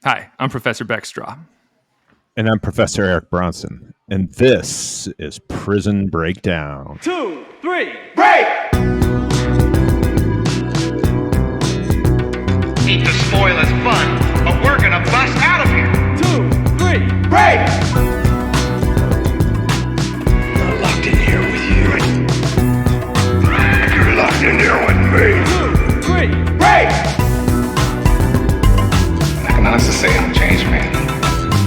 Hi, I'm Professor Beck Strah. And I'm Professor Eric Bronson. And this is Prison Breakdown. 2, 3, break! Hate to spoil his fun, but we're gonna bust out of here. 2, 3, break! I'm locked in here with you. You're locked in here with me. 2, 3, break! I can honestly say I'm a changed man.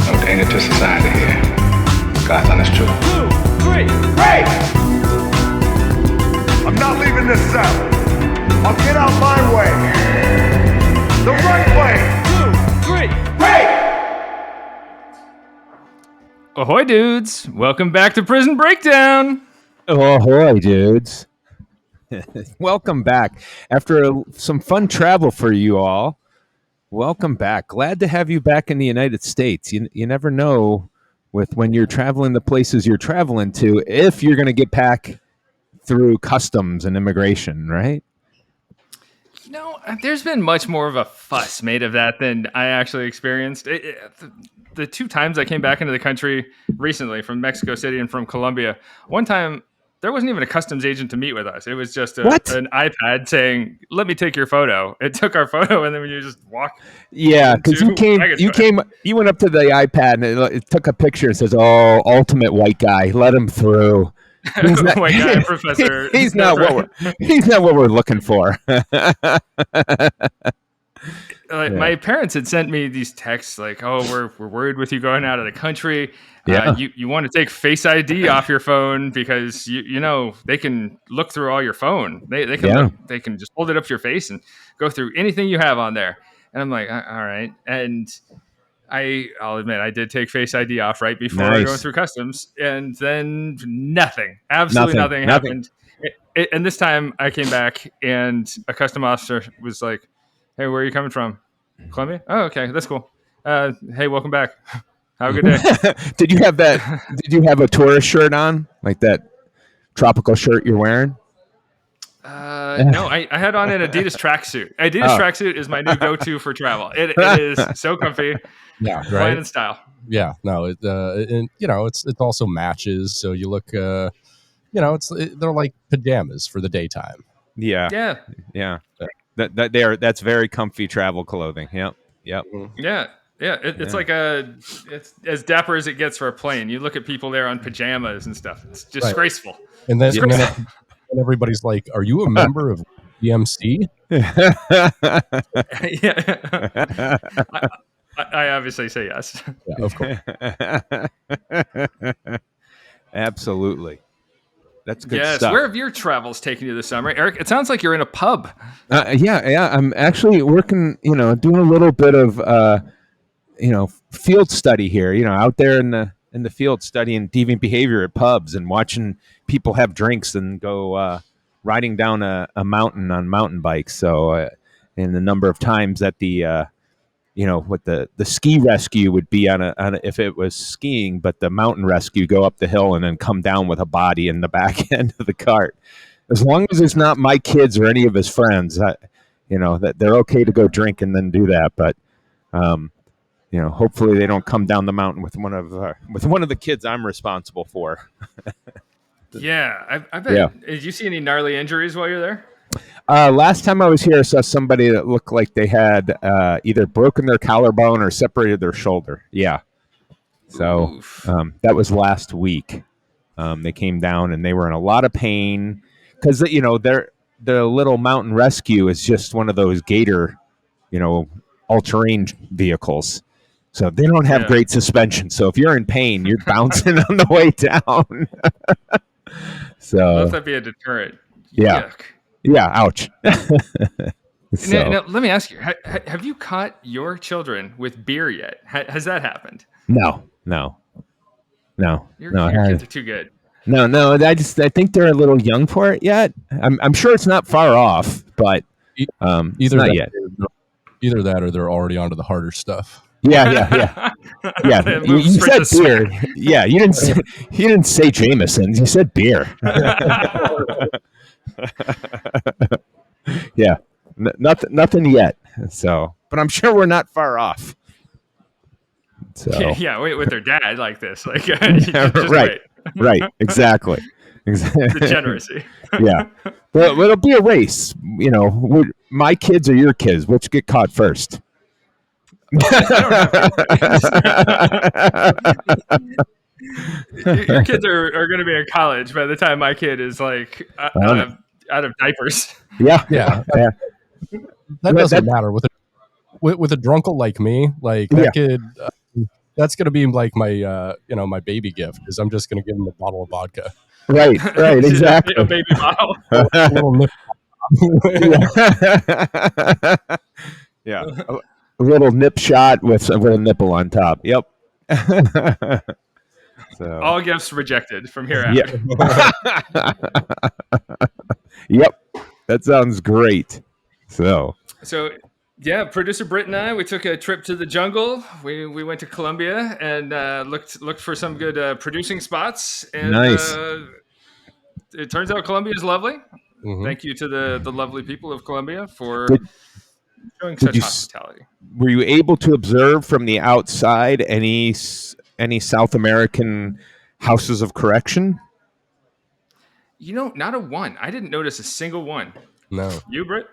No danger to society here. God's honest truth. 2, 3, break! I'm not leaving this cell. I'll get out my way. The right way. 2, 3, break! Ahoy, dudes! Welcome back to Prison Breakdown. Ahoy, dudes. Welcome back. After some fun travel for you all, welcome back. Glad to have you back in the United States. You never know when you're traveling the places you're traveling to if you're going to get back through customs and immigration, right? You know, there's been much more of a fuss made of that than I actually experienced. The two times I came back into the country recently from Mexico City and from Colombia, one time there wasn't even a customs agent to meet with us. It was just an iPad saying, "Let me take your photo." It took our photo, and then you just walk. Yeah, because you went up to the iPad and it took a picture. It says, "Oh, ultimate white guy, let him through." He's not, white guy, professor. He's not what we're looking for. My parents had sent me these texts like, "Oh, we're worried with you going out of the country. You want to take Face ID off your phone because you know they can look through all your phone. They can just hold it up to your face and go through anything you have on there." And I'm like, all right. And I'll admit I did take Face ID off right before going through customs, and then absolutely nothing happened. And this time I came back and a custom officer was like, "Hey, where are you coming from? Colombia? Oh, okay, that's cool. Hey, welcome back. Have a good day." Did you have a tourist shirt on, like that tropical shirt you're wearing? No, I had on an Adidas tracksuit. Tracksuit is my new go-to for travel. It is so comfy. Yeah, right. Fine in style. Yeah, no, it also matches. So you look, they're like pajamas for the daytime. Yeah. That's very comfy travel clothing. Yep. Yeah. It's like it's as dapper as it gets for a plane. You look at people there on pajamas and stuff. It's disgraceful. Right. And then everybody's like, "Are you a member of DMC?" Yeah. I obviously say yes. Yeah, of course. Absolutely. That's good yes. stuff. Where have your travels taken you this summer, Eric? It sounds like you're in a pub. Yeah. I'm actually working, doing a little bit of, field study here, out there in the field studying deviant behavior at pubs and watching people have drinks and go riding down a mountain on mountain bikes. So, and the number of times that what the ski rescue would be on if it was skiing, but the mountain rescue go up the hill and then come down with a body in the back end of the cart. As long as it's not my kids or any of his friends, that they're okay to go drink and then do that. But hopefully they don't come down the mountain with one of the kids I'm responsible for. Yeah, I bet. Yeah. Did you see any gnarly injuries while you're there? Last time I was here, I saw somebody that looked like they had either broken their collarbone or separated their shoulder. Yeah. So that was last week. They came down and they were in a lot of pain because, their little mountain rescue is just one of those Gator, all-terrain vehicles. So they don't have great suspension. So if you're in pain, you're bouncing on the way down. So let that be a deterrent. Yeah. Yuck. Yeah, ouch. Now, let me ask you, have you caught your children with beer yet? Has that happened? No. Your kids are too good. No, I think they're a little young for it yet. I'm sure it's not far off, but either not that, yet. Either that or they're already onto the harder stuff. Yeah. You said beer. Yeah, you didn't say Jameson. You said beer. Yeah, nothing yet. So, but I'm sure we're not far off. So Yeah, with their dad like this, like just right, wait. right, exactly. Degeneracy. Yeah. Well, it'll be a race. You know, my kids or your kids, which get caught first? I don't have kids. Your kids are going to be in college by the time my kid is like out of diapers. Yeah. Yeah. Yeah. That doesn't matter with a drunkle like me. Like that kid, that's going to be like my my baby gift, because I'm just going to give him a bottle of vodka. Right. Exactly. A baby bottle. A little nip. Yeah. A little nip shot with a little nipple on top. Yep. So. All gifts rejected from here out. Yep. That sounds great. So yeah, producer Britt and I, we took a trip to the jungle. We went to Colombia and looked for some good producing spots. And nice. It turns out Colombia is lovely. Mm-hmm. Thank you to the lovely people of Colombia for showing such hospitality. Were you able to observe from the outside any South American houses of correction? Not a one. I didn't notice a single one. No. You, Britt?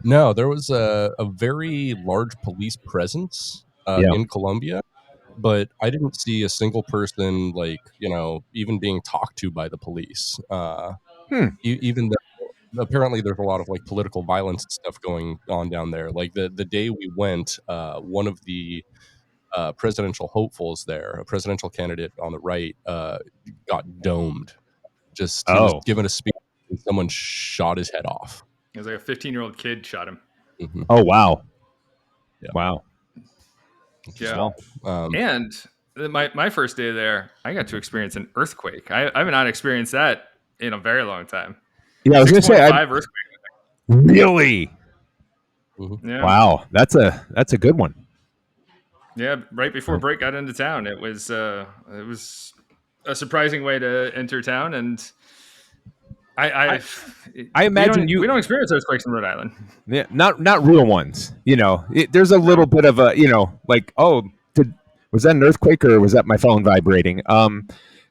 No, there was a very large police presence in Colombia, but I didn't see a single person even being talked to by the police. Even though apparently there's a lot of political violence and stuff going on down there. Like the day we went, one of the presidential hopefuls there, a presidential candidate on the right, got domed. He was given a speech and someone shot his head off. It was like a 15-year-old kid shot him. Mm-hmm. Oh, wow. Yeah. Wow. Yeah. And my first day there, I got to experience an earthquake. I have not experienced that in a very long time. Yeah, I was going to say, earthquake. Really? Mm-hmm. Yeah. Wow, that's a good one. Yeah, right before break got into town, it was a surprising way to enter town, and I imagine we don't experience earthquakes in Rhode Island. Yeah, not real ones. There's a little bit of a was that an earthquake or was that my phone vibrating?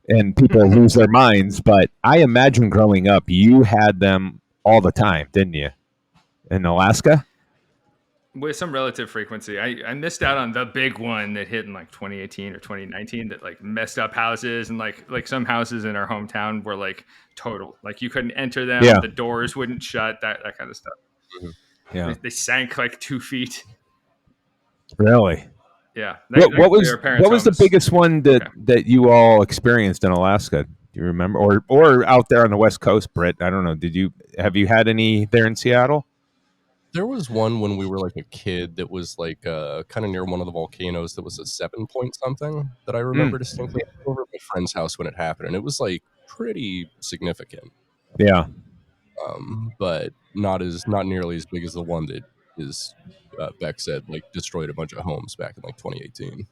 And people lose their minds. But I imagine growing up, you had them all the time, didn't you? In Alaska? With some relative frequency. I missed out on the big one that hit in 2018 or 2019 that messed up houses, and like some houses in our hometown were total. You couldn't enter them, the doors wouldn't shut, that kind of stuff. Mm-hmm. Yeah. They sank 2 feet. Really? Yeah. What was the biggest one that you all experienced in Alaska? Do you remember? Or out there on the West Coast, Britt? I don't know. Have you had any there in Seattle? There was one when we were a kid that was kind of near one of the volcanoes that was a 7-point something that I remember distinctly. I was over at my friend's house when it happened, and it was pretty significant. Yeah. But not nearly as big as the one that is Beck said destroyed a bunch of homes back in 2018.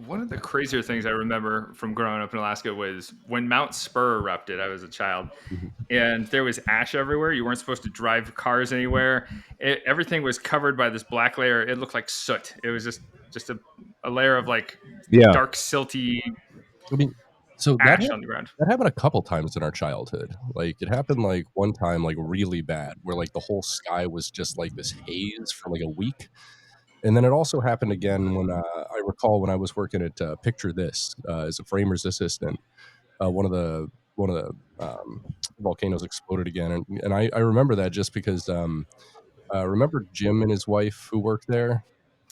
One of the crazier things I remember from growing up in Alaska was when Mount Spur erupted. I was a child, and there was ash everywhere. You weren't supposed to drive cars anywhere. Everything was covered by this black layer. It looked like soot. It was just a layer of dark, silty ash on the ground. That happened a couple times in our childhood. It happened one time really bad, where the whole sky was just this haze for a week. And then it also happened again when I recall when I was working at Picture This as a framer's assistant. One of the volcanoes exploded again, and I remember that just because remember Jim and his wife who worked there.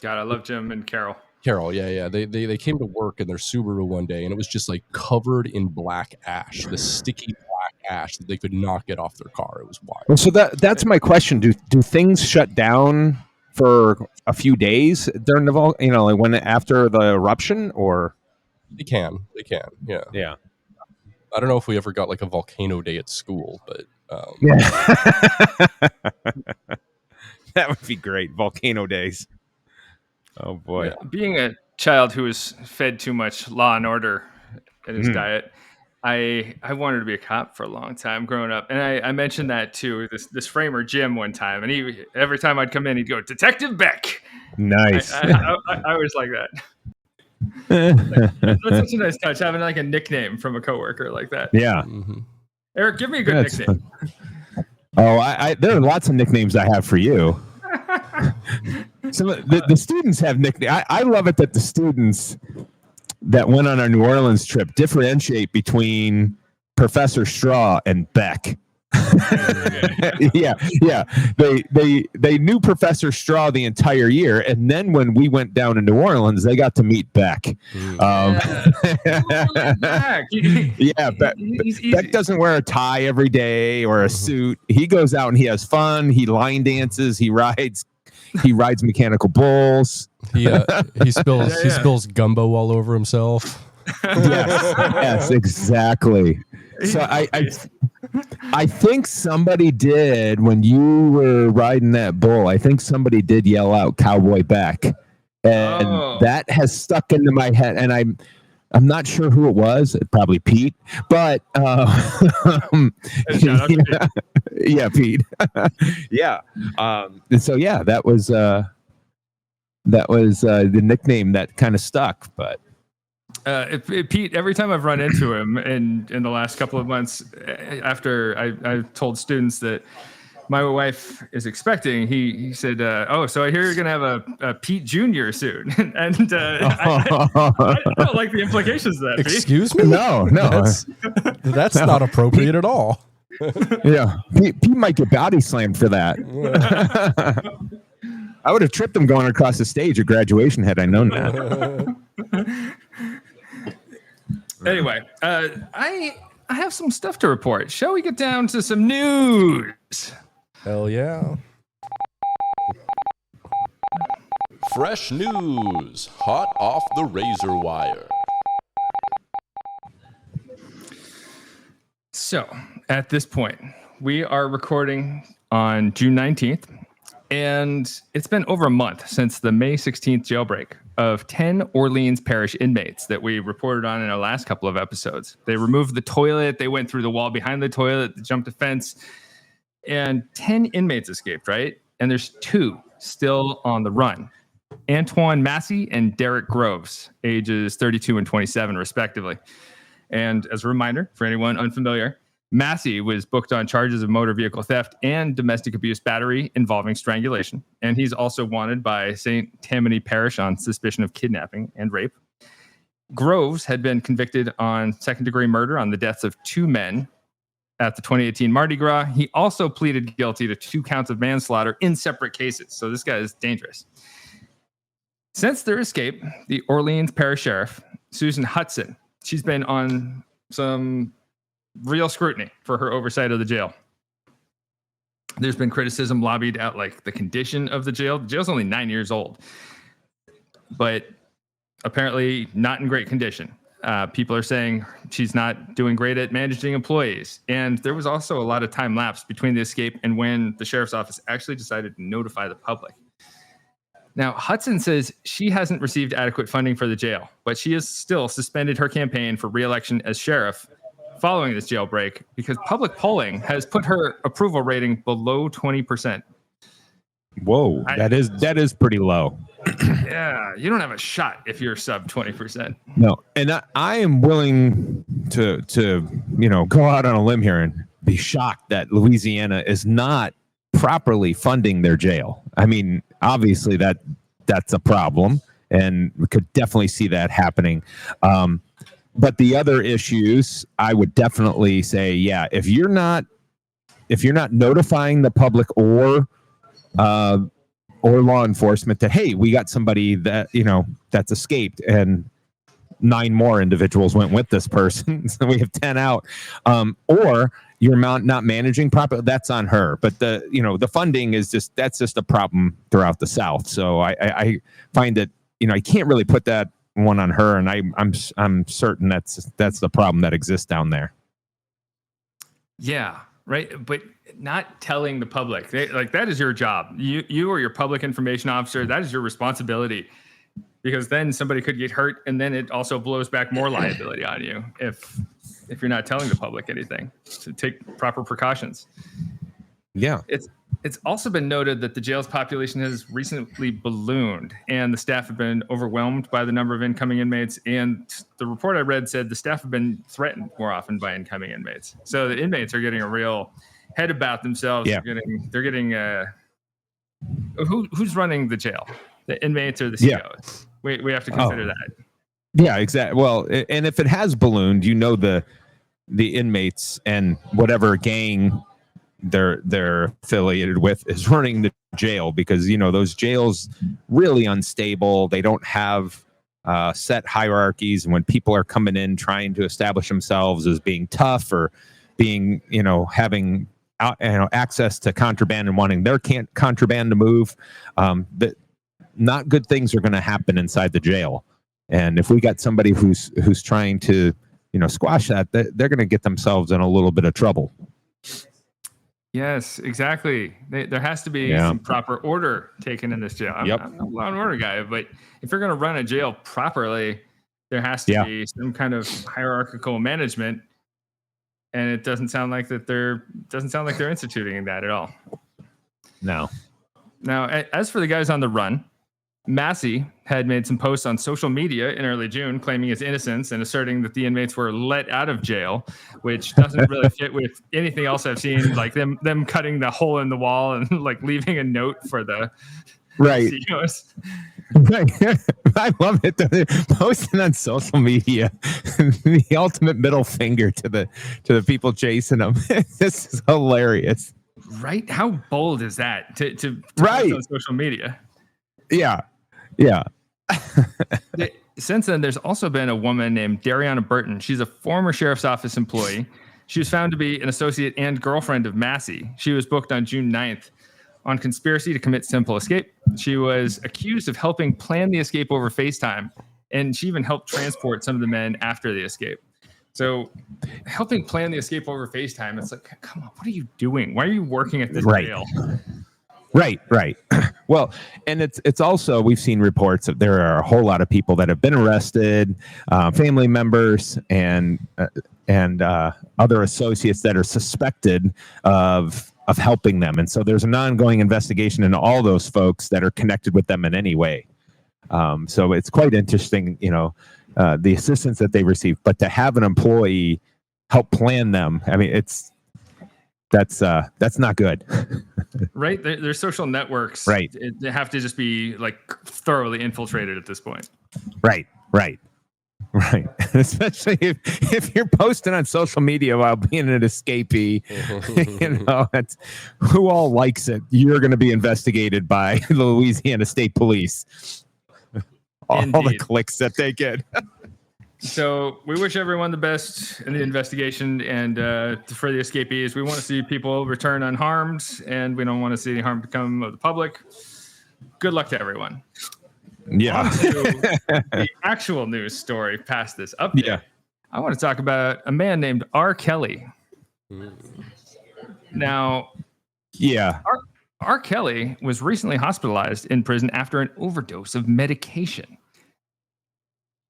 God, I love Jim and Carol. Carol, yeah. They came to work in their Subaru one day, and it was just covered in black ash, the sticky black ash that they could not get off their car. It was wild. Well, so that's my question. Do things shut down for a few days during the when after the eruption, or they can, yeah. I don't know if we ever got a volcano day at school, but that would be great. Volcano days. Oh boy! Yeah. Being a child who was fed too much Law and Order in his diet, I wanted to be a cop for a long time growing up, and I mentioned that to this framer Jim one time, and every time I'd come in, he'd go, "Detective Beck." Nice. I was like that. That's such a nice touch, having like a nickname from a coworker like that. Yeah. Mm-hmm. Eric, give me a good nickname. Oh, there are lots of nicknames I have for you. So the students have nicknames. I love it that the students that went on our New Orleans trip differentiate between Professor Strah and Beck. yeah. They knew Professor Strah the entire year, and then when we went down to New Orleans, they got to meet Beck. Beck doesn't wear a tie every day or a suit. He goes out and he has fun. He line dances. He rides mechanical bulls. He spills gumbo all over himself. Yes, exactly. So I think somebody did, when you were riding that bull, I think somebody did yell out "Cowboy Beck," and that has stuck into my head. And I'm not sure who it was. Probably Pete, but yeah, Pete. Yeah. And so that was the nickname that kind of stuck. But Pete, every time I've run into him in the last couple of months, after I told students that my wife is expecting, he said, "Oh, so I hear you're gonna have a Pete Jr. soon," and I don't like the implications of that. Excuse me? No, that's not appropriate at all. Yeah, Pete might get body slammed for that. I would have tripped him going across the stage at graduation had I known that. Anyway, I have some stuff to report. Shall we get down to some news? Hell yeah. Fresh news, hot off the razor wire. So, at this point, we are recording on June 19th, and it's been over a month since the May 16th jailbreak of 10 Orleans Parish inmates that we reported on in our last couple of episodes. They removed the toilet, they went through the wall behind the toilet, they jumped a fence, and 10 inmates escaped, right? And there's 2 still on the run. Antoine Massey and Derek Groves, ages 32 and 27, respectively. And as a reminder, for anyone unfamiliar, Massey was booked on charges of motor vehicle theft and domestic abuse battery involving strangulation. And he's also wanted by St. Tammany Parish on suspicion of kidnapping and rape. Groves had been convicted on second-degree murder on the deaths of 2 men at the 2018 Mardi Gras. He also pleaded guilty to 2 counts of manslaughter in separate cases. So this guy is dangerous. Since their escape, the Orleans Parish Sheriff, Susan Hudson, she's been on some real scrutiny for her oversight of the jail. There's been criticism lobbied at like the condition of the jail. The jail's only 9 years old, but apparently not in great condition. People are saying she's not doing great at managing employees. And there was also a lot of time lapse between the escape and when the sheriff's office actually decided to notify the public. Now, Hudson says she hasn't received adequate funding for the jail, but she has still suspended her campaign for re-election as sheriff following this jailbreak because public polling has put her approval rating below 20%. Whoa, that is pretty low. Yeah, you don't have a shot if you're sub 20%. No, and I am willing to go out on a limb here and be shocked that Louisiana is not properly funding their jail. I mean, obviously that's a problem, and we could definitely see that happening. But the other issues, I would definitely say, yeah, if you're not notifying the public or law enforcement that, hey, we got somebody that that's escaped, and 9 more individuals went with this person, so we have 10 out, or you're not managing properly, that's on her. But the funding is that's just a problem throughout the South. So I find that I can't really put that one on her, and I'm certain that's the problem that exists down there. Yeah, right. But not telling the public, that is your job. You or your public information officer, that is your responsibility, because then somebody could get hurt, and then it also blows back more liability on you if you're not telling the public anything to take proper precautions. Yeah. It's also been noted that the jail's population has recently ballooned, and the staff have been overwhelmed by the number of incoming inmates. And the report I read said the staff have been threatened more often by incoming inmates. So the inmates are getting a real head about themselves. Yeah. They're getting who's running the jail? The inmates or the COs? Yeah. We have to consider that. Yeah, exactly. Well, and if it has ballooned, the inmates and whatever gang they're affiliated with is running the jail, because those jails really unstable. They don't have set hierarchies, and when people are coming in trying to establish themselves as being tough or being having access to contraband and wanting their contraband to move, that not good things are going to happen inside the jail. And if we got somebody who's trying to squash that, they're going to get themselves in a little bit of trouble. Yes, exactly. There has to be some proper order taken in this jail. I'm a law and order guy, but if you're going to run a jail properly, there has to be some kind of hierarchical management, and it doesn't sound like they're instituting that at all. No. Now, as for the guys on the run, Massey had made some posts on social media in early June claiming his innocence and asserting that the inmates were let out of jail, which doesn't really fit with anything else I've seen, like them cutting the hole in the wall and like leaving a note for the CEOs. Right. I love it. They're posting on social media the ultimate middle finger to the people chasing them. This is hilarious. Right? How bold is that to post on social media? Yeah. Since then, there's also been a woman named Dariana Burton. She's a former sheriff's office employee. She was found to be an associate and girlfriend of Massey. She was booked on June 9th on conspiracy to commit simple escape. She was accused of helping plan the escape over FaceTime, and she even helped transport some of the men after the escape. So helping plan the escape over FaceTime, it's like, come on, what are you doing? Why are you working at this jail? Right. Well, and it's also, we've seen reports that there are a whole lot of people that have been arrested, family members and other associates that are suspected of helping them. And so there's an ongoing investigation into all those folks that are connected with them in any way. So it's quite interesting, the assistance that they receive, but to have an employee help plan them, I mean, that's not good. Right. Their social networks, right, they have to just be like thoroughly infiltrated at this point. Right. Especially if you're posting on social media while being an escapee, that's who all likes it. You're going to be investigated by the Louisiana State Police. All the clicks that they get. So we wish everyone the best in the investigation, and for the escapees, we want to see people return unharmed, and we don't want to see any harm become of the public. Good luck to everyone. Yeah. On to the actual news story past this update. Yeah. I want to talk about a man named R. Kelly. Now, R. Kelly was recently hospitalized in prison after an overdose of medication.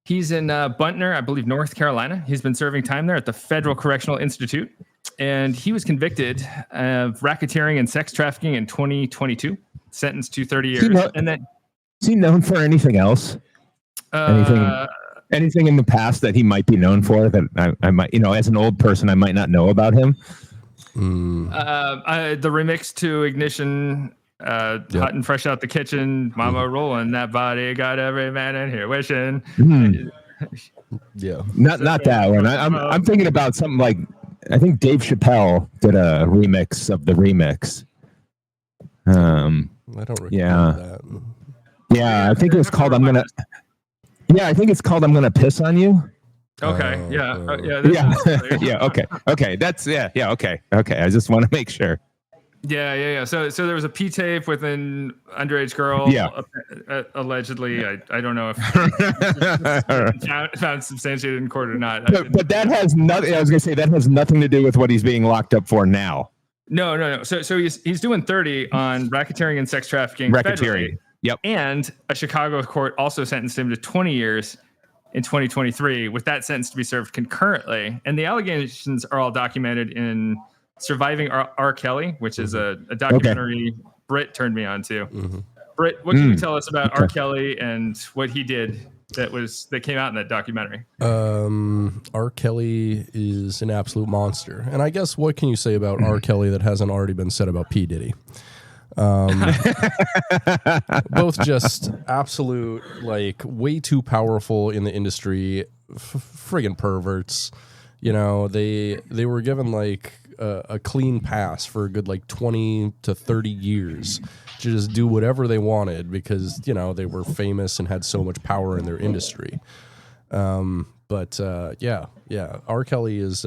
He's in Buntner, I believe, North Carolina. He's been serving time there at the Federal Correctional Institute, and he was convicted of racketeering and sex trafficking in 2022, sentenced to 30 years. Is he known for anything else? Anything in the past that he might be known for that I might, as an old person, I might not know about him? The remix to Ignition, hot and fresh out the kitchen, mama rolling that body, got every man in here wishing. Yeah, not that one. I'm thinking about something like, I think Dave Chappelle did a remix of the remix. I don't recall that. Yeah, I think it was called I think it's called I'm Gonna Piss on You. Okay. Okay. That's okay. I just want to make sure. Yeah. So there was a P tape with an underage girl. Yeah. Allegedly, I don't know if found substantiated in court or not. But that has nothing. I was going to say that has nothing to do with what he's being locked up for now. No. So he's doing 30 on racketeering and sex trafficking. Racketeering. Yep. And a Chicago court also sentenced him to 20 years in 2023, with that sentence to be served concurrently. And the allegations are all documented in Surviving R. Kelly, which is a documentary Britt turned me on to. Britt, what can you tell us about R. Kelly and what he did that came out in that documentary? R. Kelly is an absolute monster. And I guess what can you say about R. Kelly that hasn't already been said about P. Diddy? Both just absolute, like, way too powerful in the industry, friggin' perverts. You know, they were given like a clean pass for a good like 20 to 30 years to just do whatever they wanted because, you know, they were famous and had so much power in their industry. R. Kelly is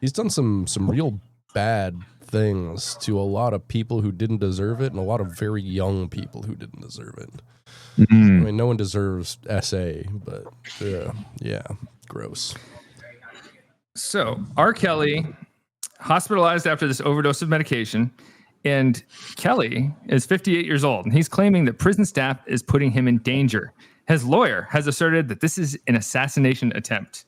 he's done some real bad things to a lot of people who didn't deserve it and a lot of very young people who didn't deserve it. I mean, no one deserves SA, but gross. So R. Kelly hospitalized after this overdose of medication, and Kelly is 58 years old, and he's claiming that prison staff is putting him in danger. His lawyer has asserted that this is an assassination attempt.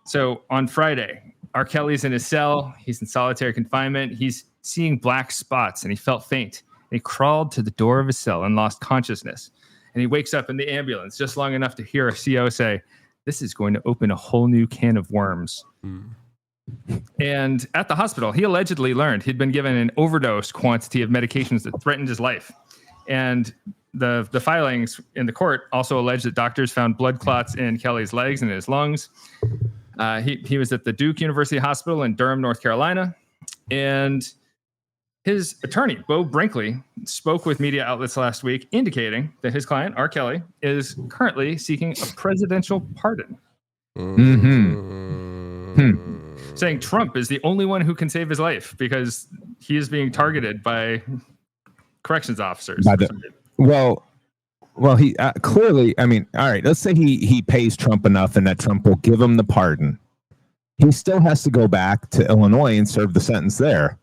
So on Friday, R. Kelly's in his cell. He's in solitary confinement. He's seeing black spots, and he felt faint. And he crawled to the door of his cell and lost consciousness. And he wakes up in the ambulance just long enough to hear a CO say, "This is going to open a whole new can of worms." And at the hospital, he allegedly learned he'd been given an overdose quantity of medications that threatened his life. And the filings in the court also alleged that doctors found blood clots in Kelly's legs and his lungs. He was at the Duke University Hospital in Durham, North Carolina. And his attorney, Bo Brinkley, spoke with media outlets last week, indicating that his client, R. Kelly, is currently seeking a presidential pardon. Saying Trump is the only one who can save his life because he is being targeted by corrections officers. Well, he clearly, I mean, all right, let's say he pays Trump enough and that Trump will give him the pardon. He still has to go back to Illinois and serve the sentence there.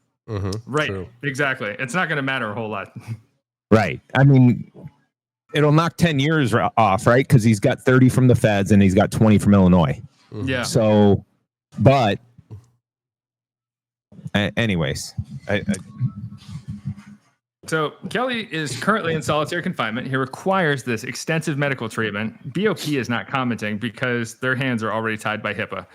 Right. True. Exactly. It's not going to matter a whole lot. Right. I mean, it'll knock 10 years off, right? Because he's got 30 from the feds and he's got 20 from Illinois. Yeah. So, but anyways, So Kelly is currently in solitary confinement. He requires this extensive medical treatment. BOP is not commenting because their hands are already tied by HIPAA.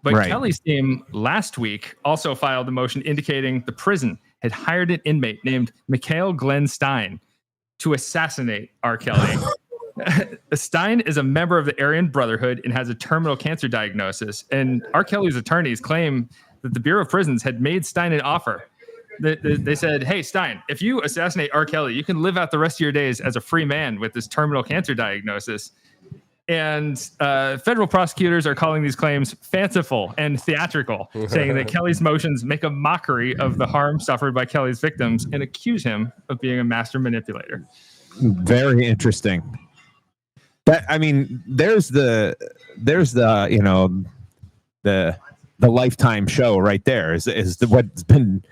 But Kelly's team last week also filed a motion indicating the prison had hired an inmate named Mikhail Glenn Stein to assassinate R. Kelly. Stein is a member of the Aryan Brotherhood and has a terminal cancer diagnosis. And R. Kelly's attorneys claim that the Bureau of Prisons had made Stein an offer. They said, "Hey, Stein, if you assassinate R. Kelly, you can live out the rest of your days as a free man with this terminal cancer diagnosis." And federal prosecutors are calling these claims fanciful and theatrical, saying that Kelly's motions make a mockery of the harm suffered by Kelly's victims and accuse him of being a master manipulator. Very interesting. That, I mean, there's the you know, the Lifetime show right there is what's been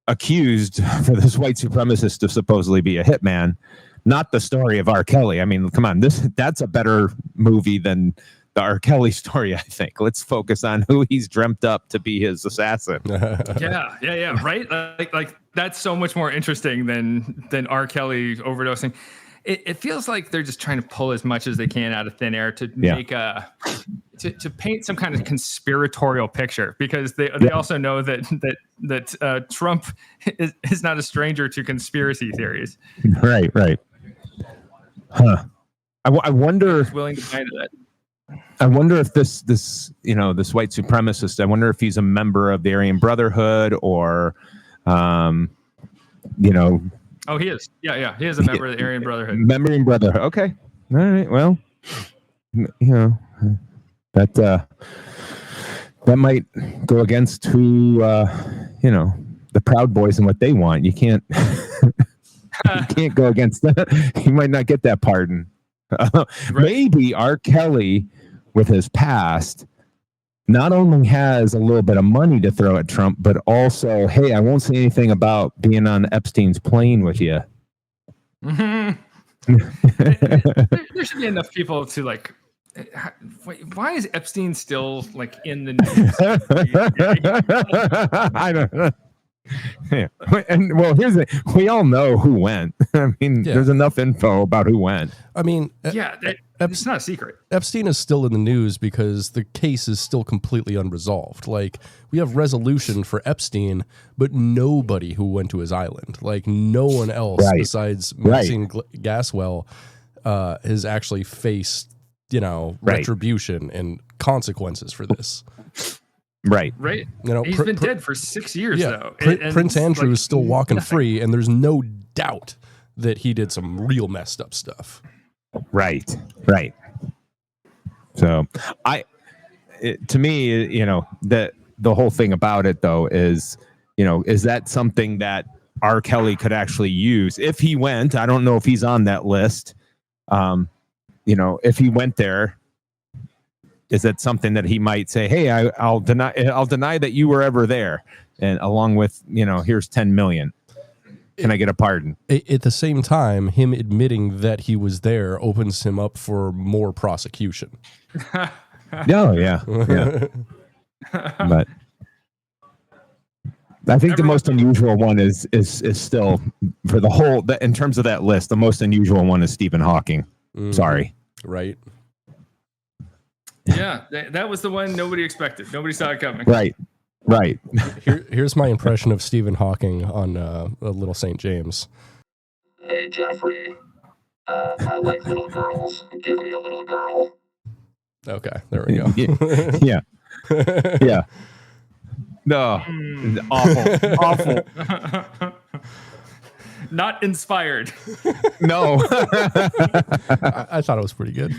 accused for this white supremacist to supposedly be a hitman, not the story of R. Kelly. I mean, come on, that's a better movie than the R. Kelly story, I think. Let's focus on who he's dreamt up to be his assassin. Yeah, right? Like that's so much more interesting than R. Kelly overdosing. It feels like they're just trying to pull as much as they can out of thin air to make to paint some kind of conspiratorial picture, because they also know that Trump is not a stranger to conspiracy theories. Right. Huh. I wonder. Willing to find that. I wonder if this white supremacist, I wonder if he's a member of the Aryan Brotherhood or, Oh, he is. Yeah. He is a member of the Aryan Brotherhood. Okay. All right. Well, that might go against who, the Proud Boys and what they want. You can't, go against that. You might not get that pardon. Right. Maybe R. Kelly, with his past, not only has a little bit of money to throw at Trump, but also, hey, I won't say anything about being on Epstein's plane with you. Mm-hmm. There should be enough people to Wait, why is Epstein still like in the news? I don't know. Yeah. And well, here's the we all know who went. I mean, there's enough info about who went. I mean, it's not a secret. Epstein is still in the news because the case is still completely unresolved. Like, we have resolution for Epstein, but nobody who went to his island, like no one else besides Maxine Gaswell, has actually faced, retribution and consequences for this. Right. He's been dead for 6 years, though. Prince Andrew is still walking free, and there's no doubt that he did some real messed up stuff. Right. So, to me, that the whole thing about it, though, is that something that R. Kelly could actually use if he went? I don't know if he's on that list. If he went there. Is that something that he might say, hey, I'll deny that you were ever there, and along with, here's 10 million. Can I get a pardon? At the same time, him admitting that he was there opens him up for more prosecution. Yeah. But I think the most unusual one is still for the whole, in terms of that list, the most unusual one is Stephen Hawking. Sorry. Right. Yeah, that was the one nobody expected. Nobody saw it coming. Right. Here's my impression of Stephen Hawking on Little St. James. Hey, Jeffrey. I like little girls. Give me a little girl. Okay, there we go. Yeah. No, awful. Not inspired. No. I thought it was pretty good.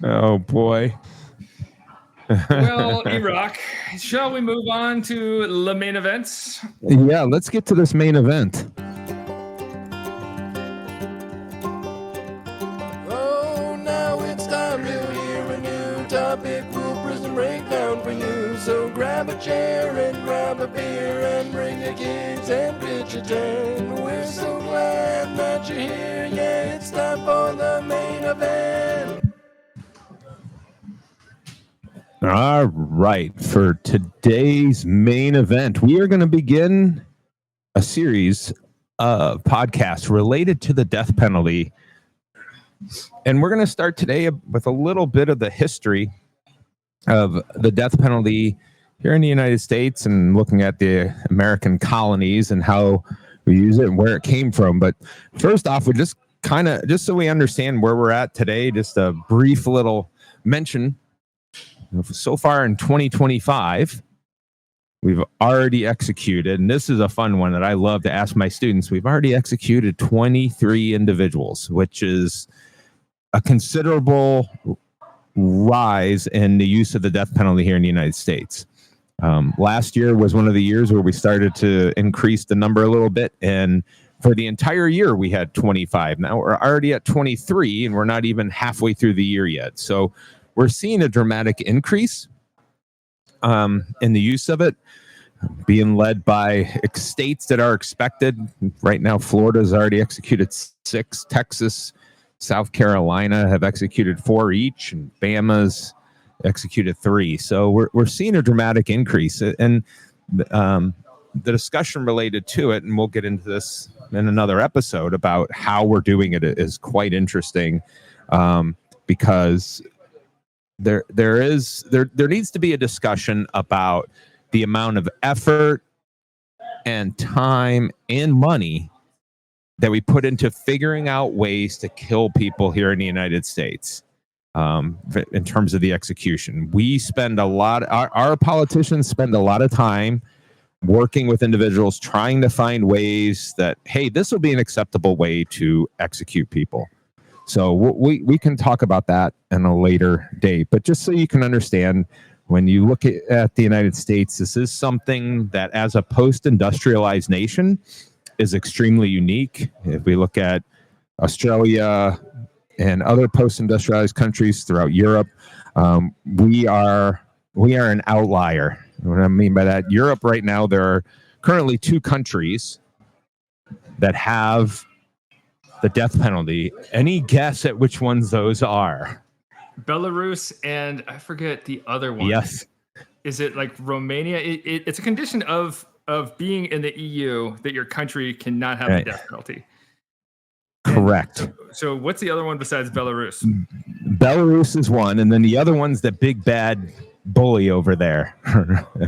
Oh, boy. Well, Iraq, shall we move on to the main events? Yeah, let's get to this main event. Oh, now it's time to hear a new topic. We'll prison breakdown for you. So grab a chair and grab a beer and bring your kids and pitch a tent. We're so glad that you're here. Yeah, it's time for the main event. All right. For today's main event, we are going to begin a series of podcasts related to the death penalty. And we're going to start today with a little bit of the history of the death penalty here in the United States and looking at the American colonies and how we use it and where it came from. But first off, we just so we understand where we're at today, just a brief little mention. So far in 2025, we've already executed, and this is a fun one that I love to ask my students, we've already executed 23 individuals, which is a considerable rise in the use of the death penalty here in the United States. Last year was one of the years where we started to increase the number a little bit, and for the entire year we had 25. Now we're already at 23, and we're not even halfway through the year yet. So we're seeing a dramatic increase in the use of it, being led by states that are expected. Right now, Florida's already executed 6, Texas, South Carolina have executed 4 each, and Bama's executed 3. So we're seeing a dramatic increase. And the discussion related to it, and we'll get into this in another episode about how we're doing it, is quite interesting, because there needs to be a discussion about the amount of effort and time and money that we put into figuring out ways to kill people here in the United States. In terms of the execution, we spend our politicians spend a lot of time working with individuals, trying to find ways that, hey, this will be an acceptable way to execute people. So we can talk about that in a later date. But just so you can understand, when you look at the United States, this is something that, as a post-industrialized nation, is extremely unique. If we look at Australia and other post-industrialized countries throughout Europe, we are an outlier. What I mean by that, Europe right now, there are currently 2 countries that have the death penalty. Any guess at which ones those are? Belarus and I forget the other one. Yes. Is it like Romania? It's a condition of being in the EU that your country cannot have the death penalty. Correct. So what's the other one besides Belarus? Belarus is one, and then the other one's the big bad bully over there,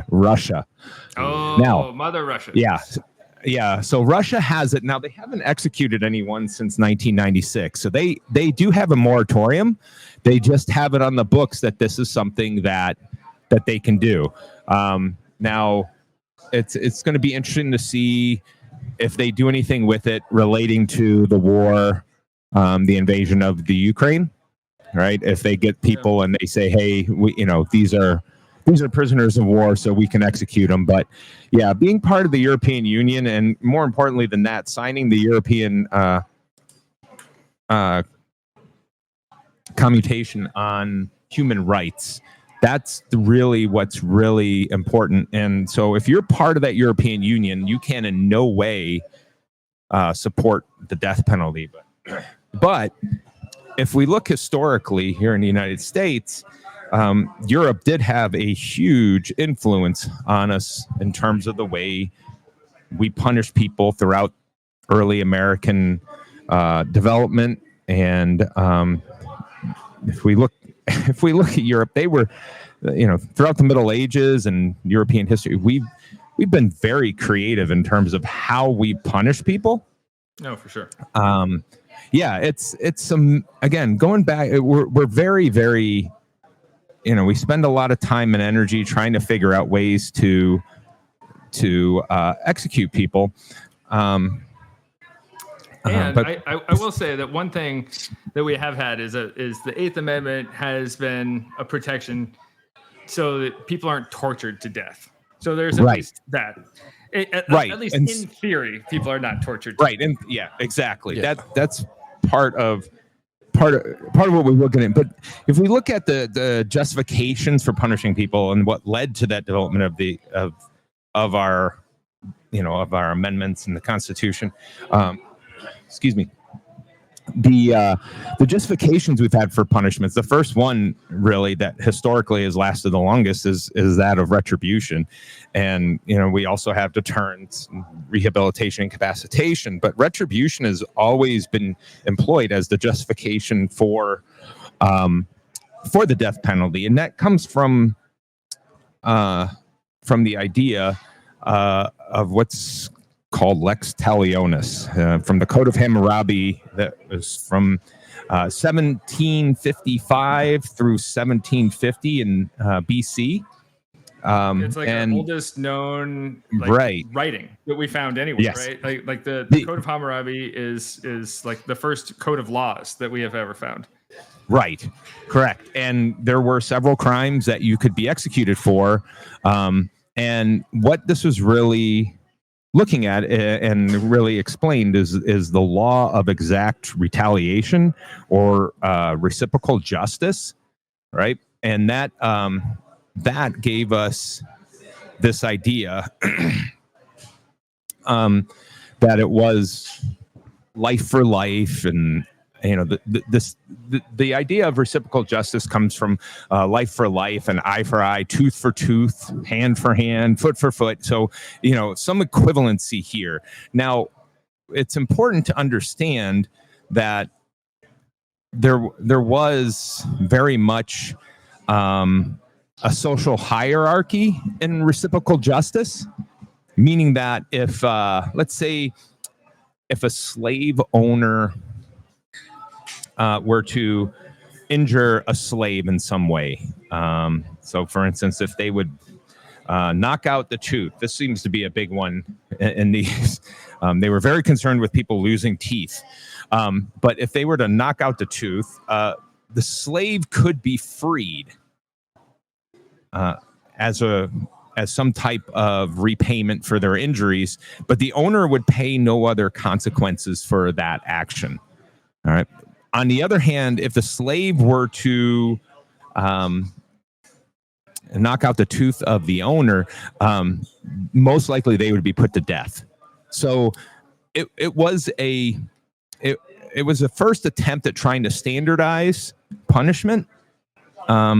Russia. Oh, now, Mother Russia. Yeah. So Russia has it now. They haven't executed anyone since 1996, so they do have a moratorium. They just have it on the books that this is something that they can do. Now, it's going to be interesting to see if they do anything with it relating to the war, the invasion of the Ukraine, right? If they get people and they say, hey, these are prisoners of war, so we can execute them. But yeah, being part of the European Union, and more importantly than that, signing the European commutation on human rights, that's really what's really important. And so if you're part of that European Union, you can in no way support the death penalty. But if we look historically here in the United States, Europe did have a huge influence on us in terms of the way we punish people throughout early American development. And if we look at Europe, they were, throughout the Middle Ages and European history, we've been very creative in terms of how we punish people. No, for sure. It's some, again, going back, we're very, very, we spend a lot of time and energy trying to figure out ways to execute people. I will say that one thing that we have had is the Eighth Amendment has been a protection so that people aren't tortured to death. So there's at least that. At least in theory, people are not tortured. Right, and exactly. Yeah. That's part of what we're looking at. But if we look at the justifications for punishing people and what led to that development of our amendments in the Constitution. Excuse me. The justifications we've had for punishments, the first one really that historically has lasted the longest is that of retribution. And, we also have deterrence, rehabilitation, and capacitation, but retribution has always been employed as the justification for the death penalty. And that comes from the idea of what's called Lex Talionis, from the Code of Hammurabi that was from 1755 through 1750 in BC. It's like the oldest known writing that we found anywhere, right? Like the Code of Hammurabi is like the first code of laws that we have ever found. Right, correct. And there were several crimes that you could be executed for. And what this was really looking at and really explained is the law of exact retaliation or reciprocal justice, right? And that gave us this idea that it was life for life, and the idea of reciprocal justice comes from life for life and eye for eye, tooth for tooth, hand for hand, foot for foot. So, some equivalency here. Now, it's important to understand that there was very much a social hierarchy in reciprocal justice, meaning that if, let's say, if a slave owner were to injure a slave in some way. So, for instance, if they would knock out the tooth, this seems to be a big one in these. They were very concerned with people losing teeth. But if they were to knock out the tooth, the slave could be freed as some type of repayment for their injuries, but the owner would pay no other consequences for that action. All right. On the other hand, if the slave were to knock out the tooth of the owner, most likely they would be put to death. So it was it was the first attempt at trying to standardize punishment, but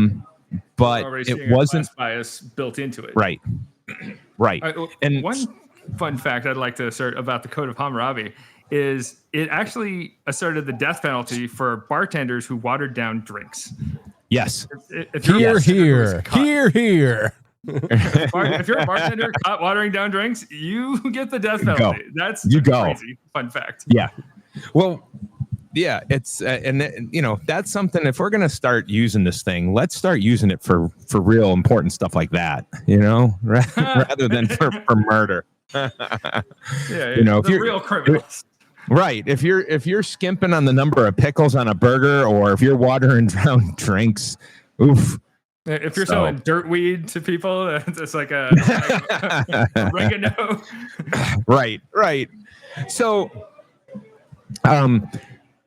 it wasn't bias built into it. Right. And one fun fact I'd like to assert about the Code of Hammurabi is it actually asserted the death penalty for bartenders who watered down drinks. Yes. If Here. If you're a bartender caught watering down drinks, you get the death penalty. That's crazy fun fact. Yeah. Well, yeah, it's that's something. If we're gonna start using this thing, let's start using it for real important stuff like that. Rather than for murder. If you're real criminals. Right. If you're skimping on the number of pickles on a burger, or if you're watering down drinks, oof. If you're selling dirt weed to people, it's like a oregano. Right. So,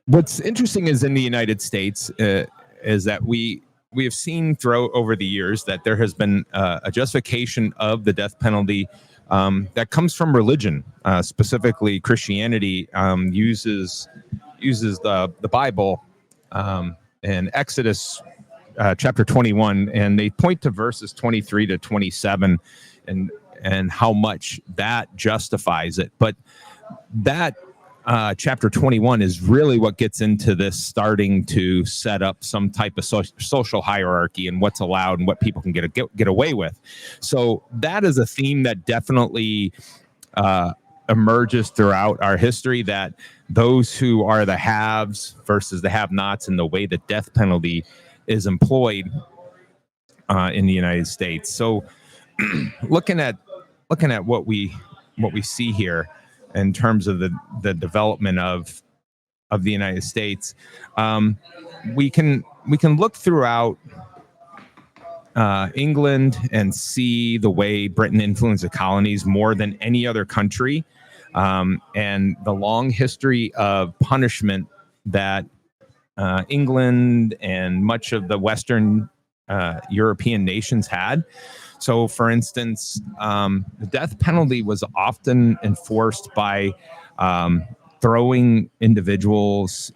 what's interesting is in the United States is that we have seen over the years that there has been a justification of the death penalty that comes from religion, specifically Christianity. Uses the Bible in Exodus chapter 21, and they point to verses 23 to 27 and how much that justifies it. But that chapter 21 is really what gets into this, starting to set up some type of social hierarchy and what's allowed and what people can get away with. So that is a theme that definitely emerges throughout our history, that those who are the haves versus the have-nots, and the way the death penalty is employed in the United States. So looking at what we see here in terms of the development of the United States, we can look throughout England and see the way Britain influenced the colonies more than any other country, and the long history of punishment that England and much of the Western European nations had. So, for instance, the death penalty was often enforced by throwing individuals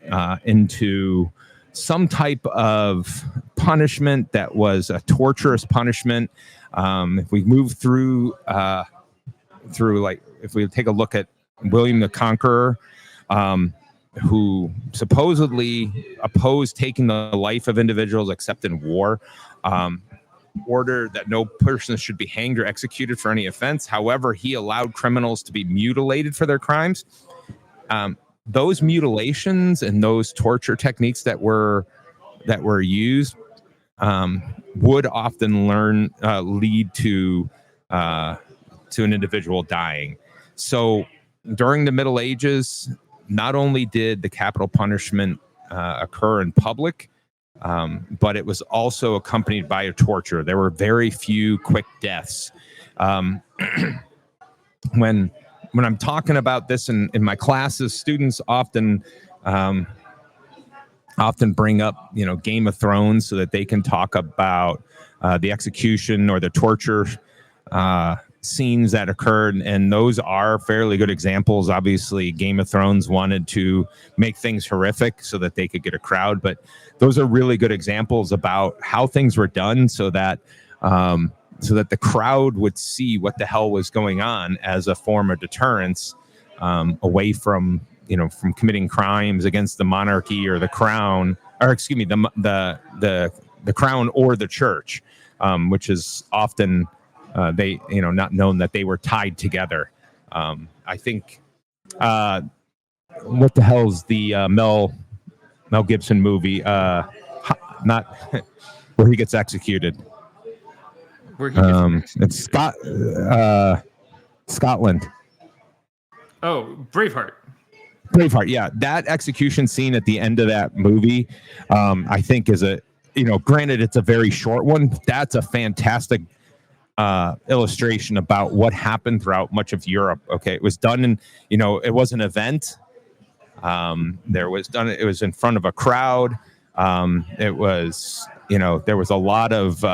into some type of punishment that was a torturous punishment. If we move through, if we take a look at William the Conqueror, who supposedly opposed taking the life of individuals except in war, ordered that no person should be hanged or executed for any offense. However, he allowed criminals to be mutilated for their crimes. Those mutilations and those torture techniques that were used would often lead to an individual dying. So during the Middle Ages, not only did the capital punishment occur in public, but it was also accompanied by a torture. There were very few quick deaths. When I'm talking about this in my classes, students often bring up, Game of Thrones, so that they can talk about the execution or the torture scenes that occurred, and those are fairly good examples. Obviously, Game of Thrones wanted to make things horrific so that they could get a crowd, but those are really good examples about how things were done so that the crowd would see what the hell was going on as a form of deterrence, away from committing crimes against the monarchy or the crown, or excuse me, the crown or the church, which is often not known that they were tied together. I think what the hell's the Mel Gibson movie? Not where he gets executed. It's Scotland. Oh, Braveheart. Yeah, that execution scene at the end of that movie, I think is granted it's a very short one. That's a fantastic illustration about what happened throughout much of Europe. Okay, it was done in, it was an event. It was in front of a crowd. It was, there was a lot of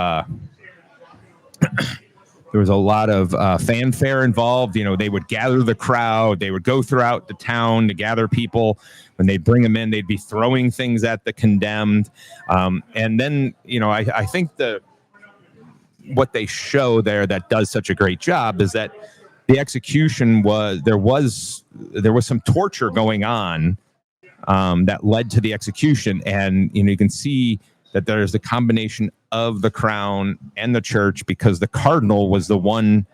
There was a lot of fanfare involved. They would gather the crowd. They would go throughout the town to gather people. When they'd bring them in, they'd be throwing things at the condemned. And then, I think what they show there that does such a great job is that the execution there was some torture going on that led to the execution. And, you can see that there's a combination of the crown and the church, because the cardinal was the one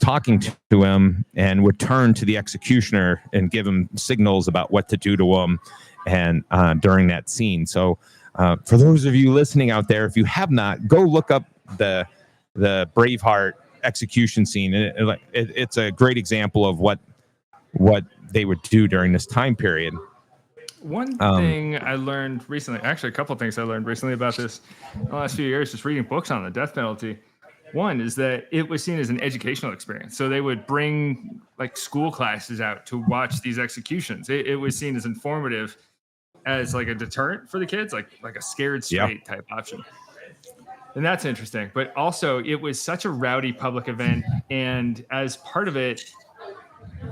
talking to him and would turn to the executioner and give him signals about what to do to him and during that scene. So for those of you listening out there, if you have not, go look up the Braveheart execution scene. It's a great example of what they would do during this time period. One thing I learned recently, actually a couple of things I learned recently about this in the last few years, just reading books on the death penalty. One is that it was seen as an educational experience. So they would bring like school classes out to watch these executions. It was seen as informative, as like a deterrent for the kids, like a scared straight type option. And that's interesting. But also it was such a rowdy public event. And as part of it,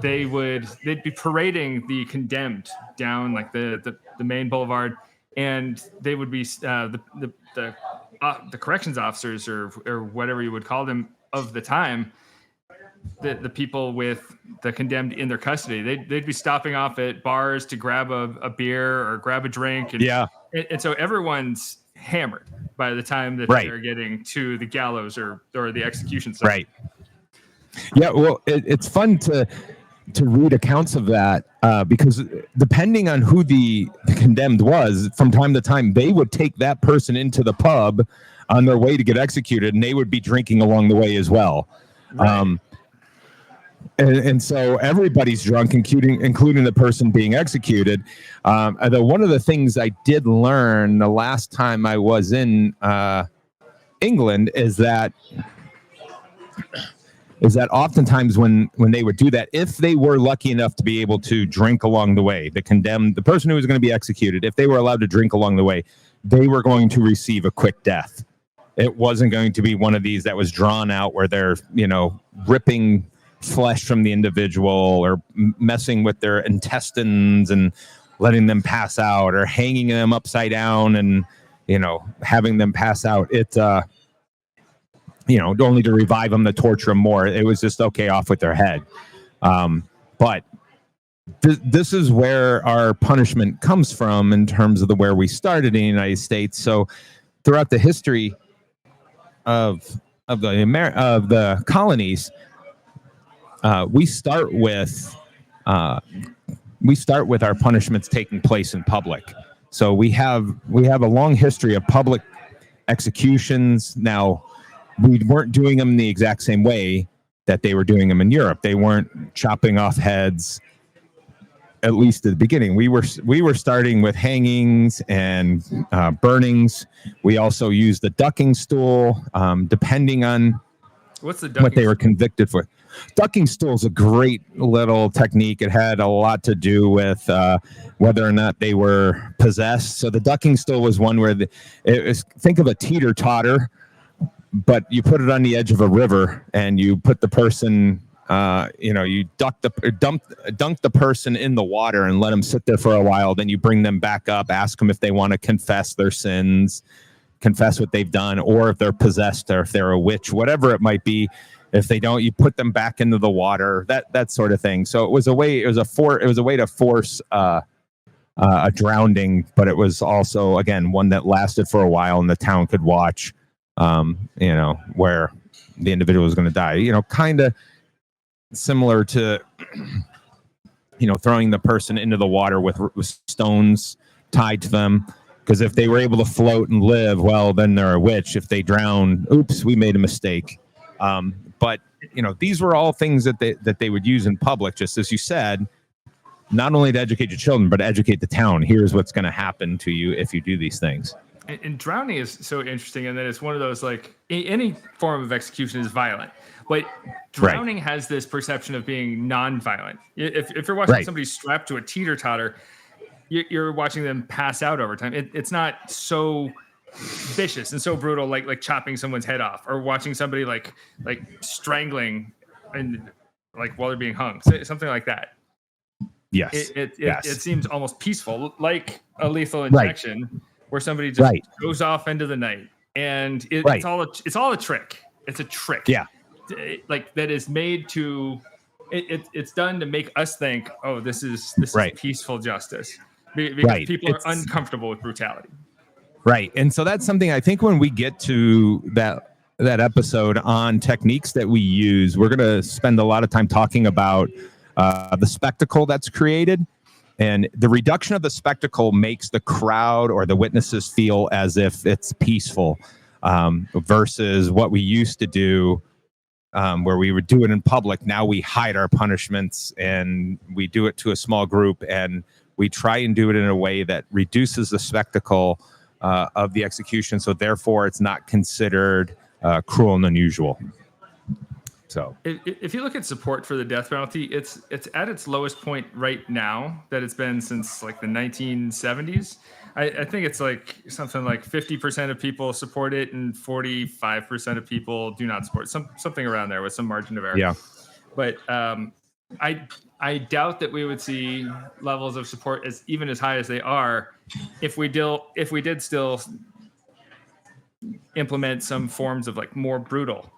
they'd be parading the condemned down like the main boulevard, and they would be the corrections officers or whatever you would call them of the time, the people with the condemned in their custody. They'd be stopping off at bars to grab a beer or grab a drink, and so everyone's hammered by the time that they're getting to the gallows or the execution site. Right. Yeah, well, it's fun to read accounts of that because depending on who the condemned was, from time to time, they would take that person into the pub on their way to get executed, and they would be drinking along the way as well. Right. And so everybody's drunk, including the person being executed. Although one of the things I did learn the last time I was in England is that oftentimes when they would do that, if they were lucky enough to be able to drink along the way, the person who was going to be executed, if they were allowed to drink along the way, they were going to receive a quick death. It wasn't going to be one of these that was drawn out where they're, ripping flesh from the individual or messing with their intestines and letting them pass out, or hanging them upside down and, having them pass out. It's, only to revive them, to torture them more. It was just, okay, off with their head. But this is where our punishment comes from in terms of where we started in the United States. So throughout the history of the colonies, we start with our punishments taking place in public. So we have a long history of public executions. Now, we weren't doing them the exact same way that they were doing them in Europe. They weren't chopping off heads, at least at the beginning. We were starting with hangings and burnings. We also used the ducking stool, depending on what they were convicted for. Ducking stool is a great little technique. It had a lot to do with whether or not they were possessed. So the ducking stool was one where think of a teeter-totter, but you put it on the edge of a river and you put the person, you dunk the person in the water and let them sit there for a while. Then you bring them back up, ask them if they want to confess their sins, confess what they've done, or if they're possessed or if they're a witch, whatever it might be. If they don't, you put them back into the water, that sort of thing. So it was a way to force a drowning, but it was also, again, one that lasted for a while and the town could watch. Where the individual was going to die, kind of similar to, throwing the person into the water with stones tied to them. Because if they were able to float and live, well, then they're a witch. If they drown, oops, we made a mistake. But these were all things that they would use in public, just as you said, not only to educate your children, but to educate the town. Here's what's going to happen to you if you do these things. And drowning is so interesting in that it's one of those, like, any form of execution is violent, but drowning has this perception of being non-violent. If you're watching somebody strapped to a teeter-totter, you're watching them pass out over time. It's not so vicious and so brutal, like chopping someone's head off, or watching somebody like strangling and like while they're being hung, something like that. Yes. It seems almost peaceful, like a lethal injection, where somebody just goes off into the night, and it's all a trick. It's a trick. Yeah. Like that is made to. It's done to make us think, oh, this is peaceful justice, because people are uncomfortable with brutality. Right. And so that's something I think when we get to that episode on techniques that we use, we're going to spend a lot of time talking about the spectacle that's created. And the reduction of the spectacle makes the crowd or the witnesses feel as if it's peaceful, versus what we used to do, where we would do it in public. Now we hide our punishments and we do it to a small group, and we try and do it in a way that reduces the spectacle of the execution, so therefore it's not considered cruel and unusual. So if you look at support for the death penalty, it's at its lowest point right now that it's been since like the 1970s. I think it's like something like 50% of people support it and 45% of people do not support it. Something around there with some margin of error. Yeah. But I doubt that we would see levels of support as high as they are if we did still implement some forms of like more brutal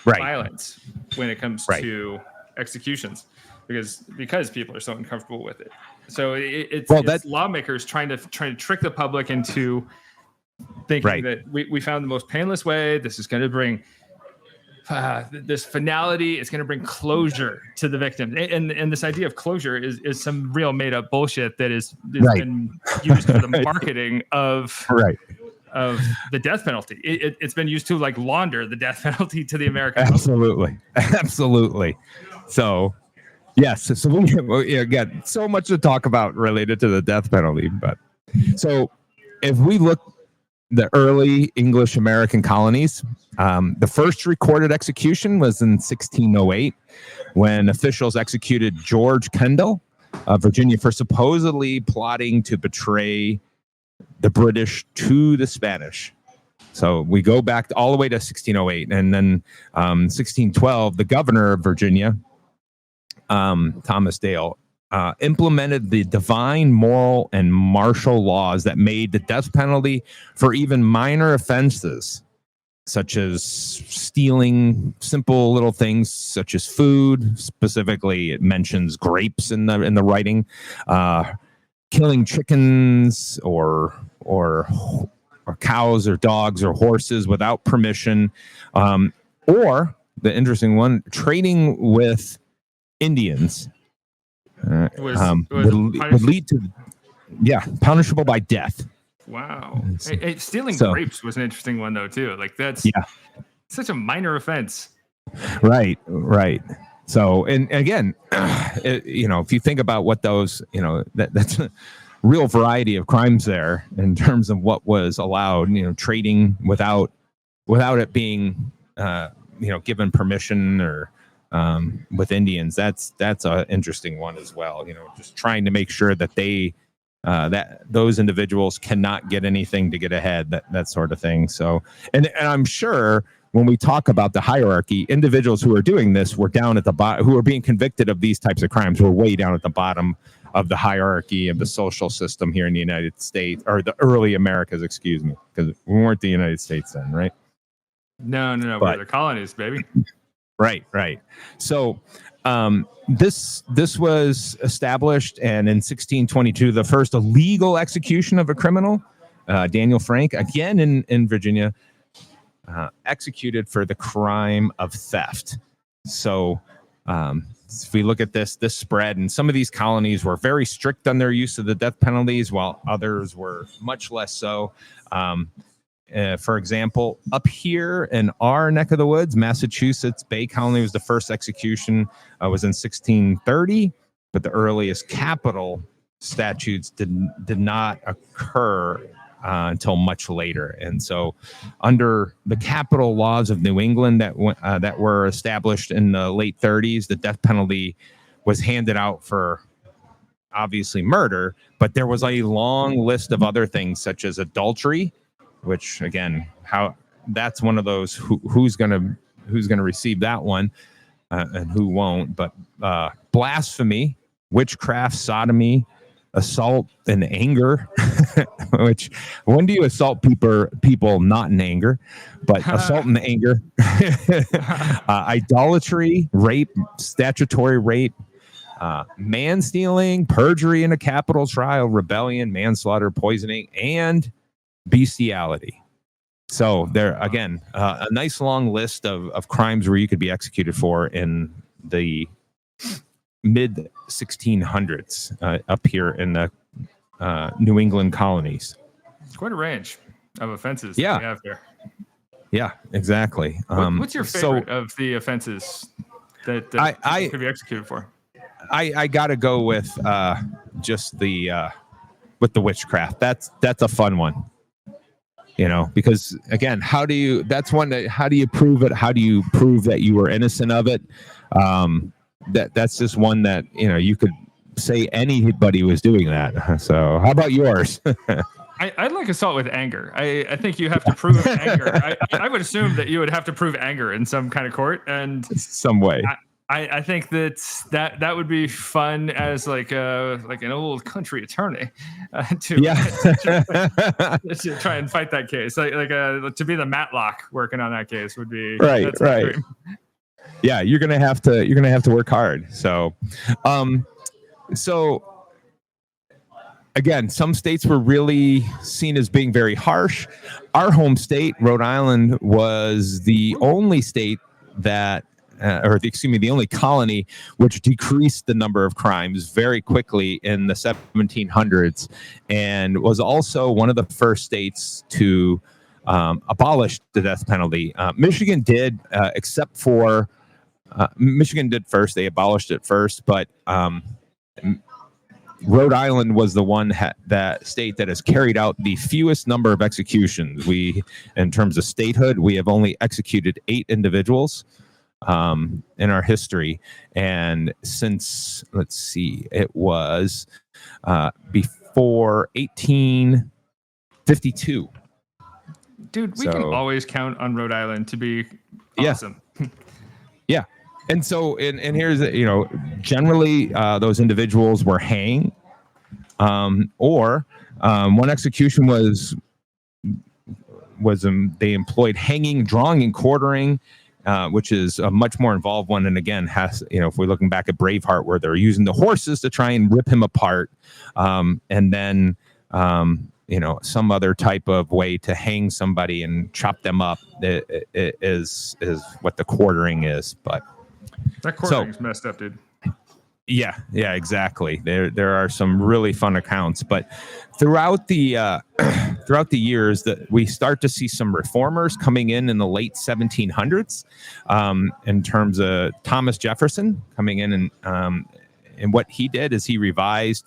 violence when it comes to executions, because people are so uncomfortable with it. So it's lawmakers trying to trick the public into thinking that we found the most painless way. This is going to bring this finality. It's going to bring closure to the victim, and this idea of closure is some real made up bullshit that is been used for the marketing of the death penalty. It's been used to like launder the death penalty to the American public. Absolutely. So yes, so we got so much to talk about related to the death penalty. But so if we look the early English American colonies, the first recorded execution was in 1608, when officials executed George Kendall of Virginia for supposedly plotting to betray the British to the Spanish. So we go back all the way to 1608, and then 1612, the governor of Virginia, Thomas Dale, implemented the divine, moral, and martial laws that made the death penalty for even minor offenses, such as stealing simple little things such as food. Specifically, it mentions grapes in the writing, killing chickens or cows or dogs or horses without permission, or the interesting one, trading with Indians would lead to punishable by death. Wow. Stealing grapes was an interesting one though too. Like that's such a minor offense. Right. So, and again, if you think about what those, that's a real variety of crimes there in terms of what was allowed, trading without it being, given permission or with Indians. That's an interesting one as well. Just trying to make sure that that those individuals cannot get anything to get ahead, that sort of thing. So, and I'm sure when we talk about the hierarchy, individuals who are doing this were down at the bottom, who are being convicted of these types of crimes, were way down at the bottom of the hierarchy of the social system here in the United States, or the early Americas, excuse me, because we weren't the United States then, right? No, we're the colonies, baby. Right. So this was established, and in 1622, the first illegal execution of a criminal, Daniel Frank, again in Virginia, executed for the crime of theft. So if we look at this spread, and some of these colonies were very strict on their use of the death penalties, while others were much less so. For example, up here in our neck of the woods, Massachusetts, Bay Colony was the first execution, was in 1630, but the earliest capital statutes did not occur until much later. And so under the capital laws of New England that were established in the late 30s, the death penalty was handed out for obviously murder, but there was a long list of other things such as adultery, which again, that's one of those who's gonna receive that one and who won't. But blasphemy, witchcraft, sodomy, assault and anger. Which when do you assault people not in anger, but assault in anger? Idolatry, rape, statutory rape, man stealing, perjury in a capital trial, rebellion, manslaughter, poisoning, and bestiality. So there again, a nice long list of crimes where you could be executed for in the mid 1600s up here in the New England colonies. It's quite a range of offenses that we have here. Yeah, exactly. What's your favorite of the offenses that I could be executed for? I got to go with just the with the witchcraft. That's a fun one. Because again, how do you prove it? How do you prove that you were innocent of it? That's just one that, you could say anybody was doing that. So how about yours? I'd like assault with anger. I think you have to prove anger. I would assume that you would have to prove anger in some kind of court and some way. I think that would be fun as like an old country attorney to try and fight that case. To be the Matlock working on that case would be right. Yeah, you're gonna have to work hard. So again, some states were really seen as being very harsh. Our home state, Rhode Island, was the only state that the only colony which decreased the number of crimes very quickly in the 1700s, and was also one of the first states to abolish the death penalty. Michigan did, except for Michigan did first. They abolished it first, but Rhode Island was the one that state that has carried out the fewest number of executions. In terms of statehood, we have only executed 8 individuals in our history, and since it was before 1852. Dude, we can always count on Rhode Island to be awesome. Yeah. And so, and here's, generally those individuals were hanged, or one execution was they employed hanging, drawing, and quartering, which is a much more involved one. And again, if we're looking back at Braveheart, where they're using the horses to try and rip him apart, and then some other type of way to hang somebody and chop them up is what the quartering is. But that quartering's messed up, dude. Yeah, exactly. There are some really fun accounts, but throughout the years that we start to see some reformers coming in the late 1700s, in terms of Thomas Jefferson coming in, and what he did is he revised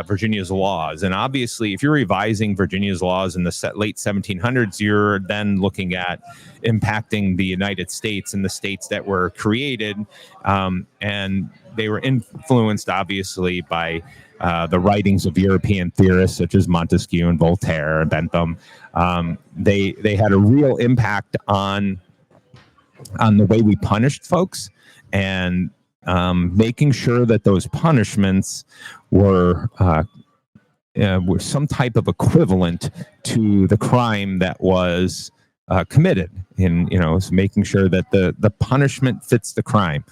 Virginia's laws. And obviously, if you're revising Virginia's laws in the late 1700s, you're then looking at impacting the United States and the states that were created. And they were influenced, obviously, by the writings of European theorists such as Montesquieu and Voltaire and Bentham. They had a real impact on the way we punished folks, and making sure that those punishments were some type of equivalent to the crime that was committed, and making sure that the punishment fits the crime.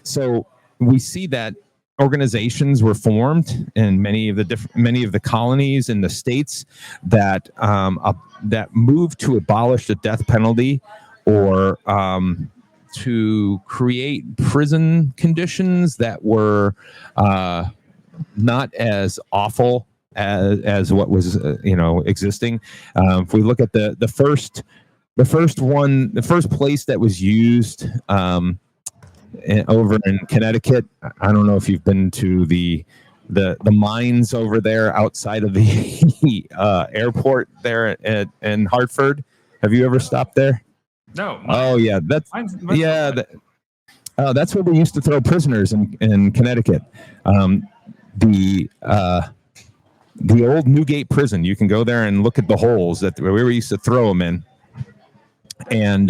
So we see that organizations were formed in many of the colonies in the states that moved to abolish the death penalty, or to create prison conditions that were not as awful as what was existing. If we look at the first place that was used over in Connecticut, I don't know if you've been to the mines over there outside of the airport there in Hartford. Have you ever stopped there? No. Oh yeah, that's where they used to throw prisoners in Connecticut. The the old Newgate prison. You can go there and look at the holes that we used to throw them in. And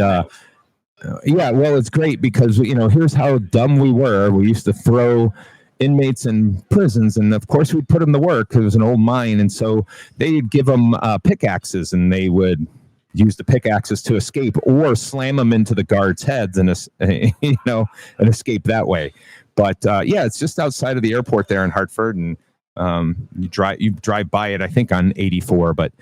yeah, well, it's great because, here's how dumb we were. We used to throw inmates in prisons, and of course we'd put them to work because it was an old mine. And so they'd give them pickaxes, and they would use the pickaxes to escape or slam them into the guards' heads and escape that way. But yeah, it's just outside of the airport there in Hartford, and you drive by it, I think, on 84. But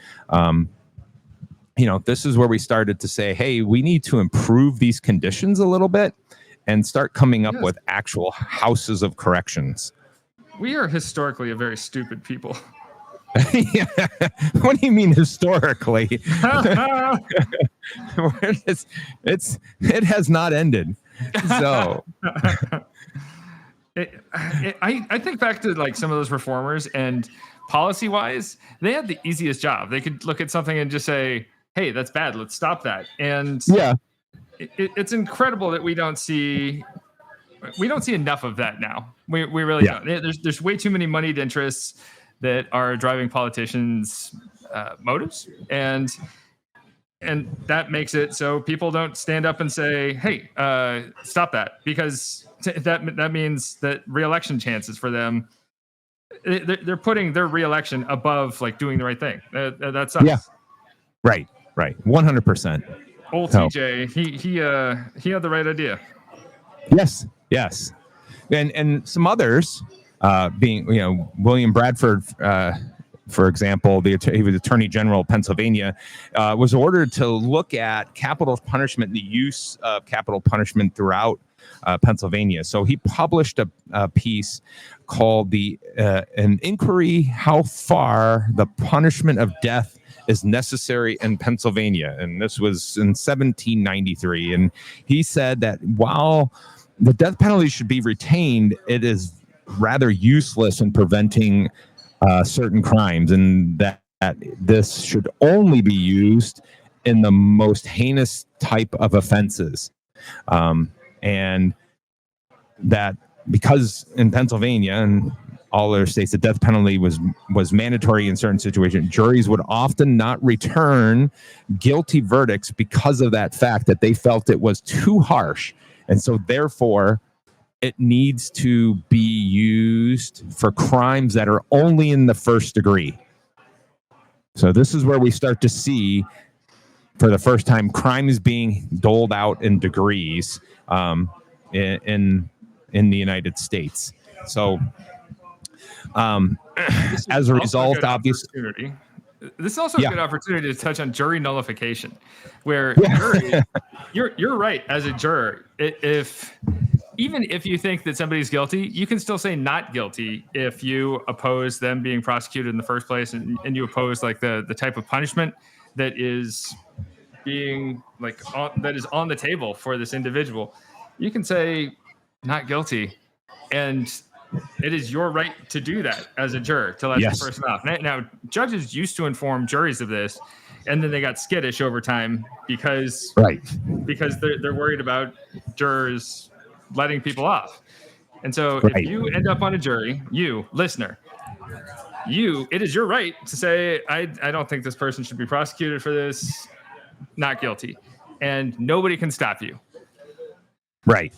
this is where we started to say, hey, we need to improve these conditions a little bit and start coming up with actual houses of corrections. We are historically a very stupid people. Yeah. What do you mean historically? It has not ended. So I think back to like some of those reformers, and policy wise, they had the easiest job. They could look at something and just say, hey, that's bad, let's stop that. And yeah, it's incredible that we don't see enough of that now. We really don't. There's way too many moneyed interests that are driving politicians' motives, and that makes it so people don't stand up and say, hey, stop that, because that means that re-election chances for them, they're putting their re-election above like doing the right thing. That sucks. Yeah, right 100%. Old TJ, he had the right idea. Yes, and some others, being William Bradford, for example, he was Attorney General of Pennsylvania, was ordered to look at capital punishment, the use of capital punishment throughout Pennsylvania. So he published a piece called an inquiry how far the punishment of death is necessary in Pennsylvania. And this was in 1793. And he said that while the death penalty should be retained, it is rather useless in preventing certain crimes, and that this should only be used in the most heinous type of offenses. And that because in Pennsylvania and all other states, the death penalty was mandatory in certain situations, juries would often not return guilty verdicts because of that fact, that they felt it was too harsh. And so therefore, it needs to be used for crimes that are only in the first degree. So this is where we start to see, for the first time, crime is being doled out in degrees in the United States. So as a result, obviously, this is also a good opportunity to touch on jury nullification, where you're right. As a juror, even if you think that somebody's guilty, you can still say not guilty if you oppose them being prosecuted in the first place, and you oppose like the type of punishment that is being that is on the table for this individual. You can say not guilty, and it is your right to do that as a juror, to let the person off. Now, judges used to inform juries of this, and then they got skittish over time because they're worried about jurors letting people off. And so if you end up on a jury, you listener, it is your right to say, I don't think this person should be prosecuted for this, not guilty. And nobody can stop you. Right.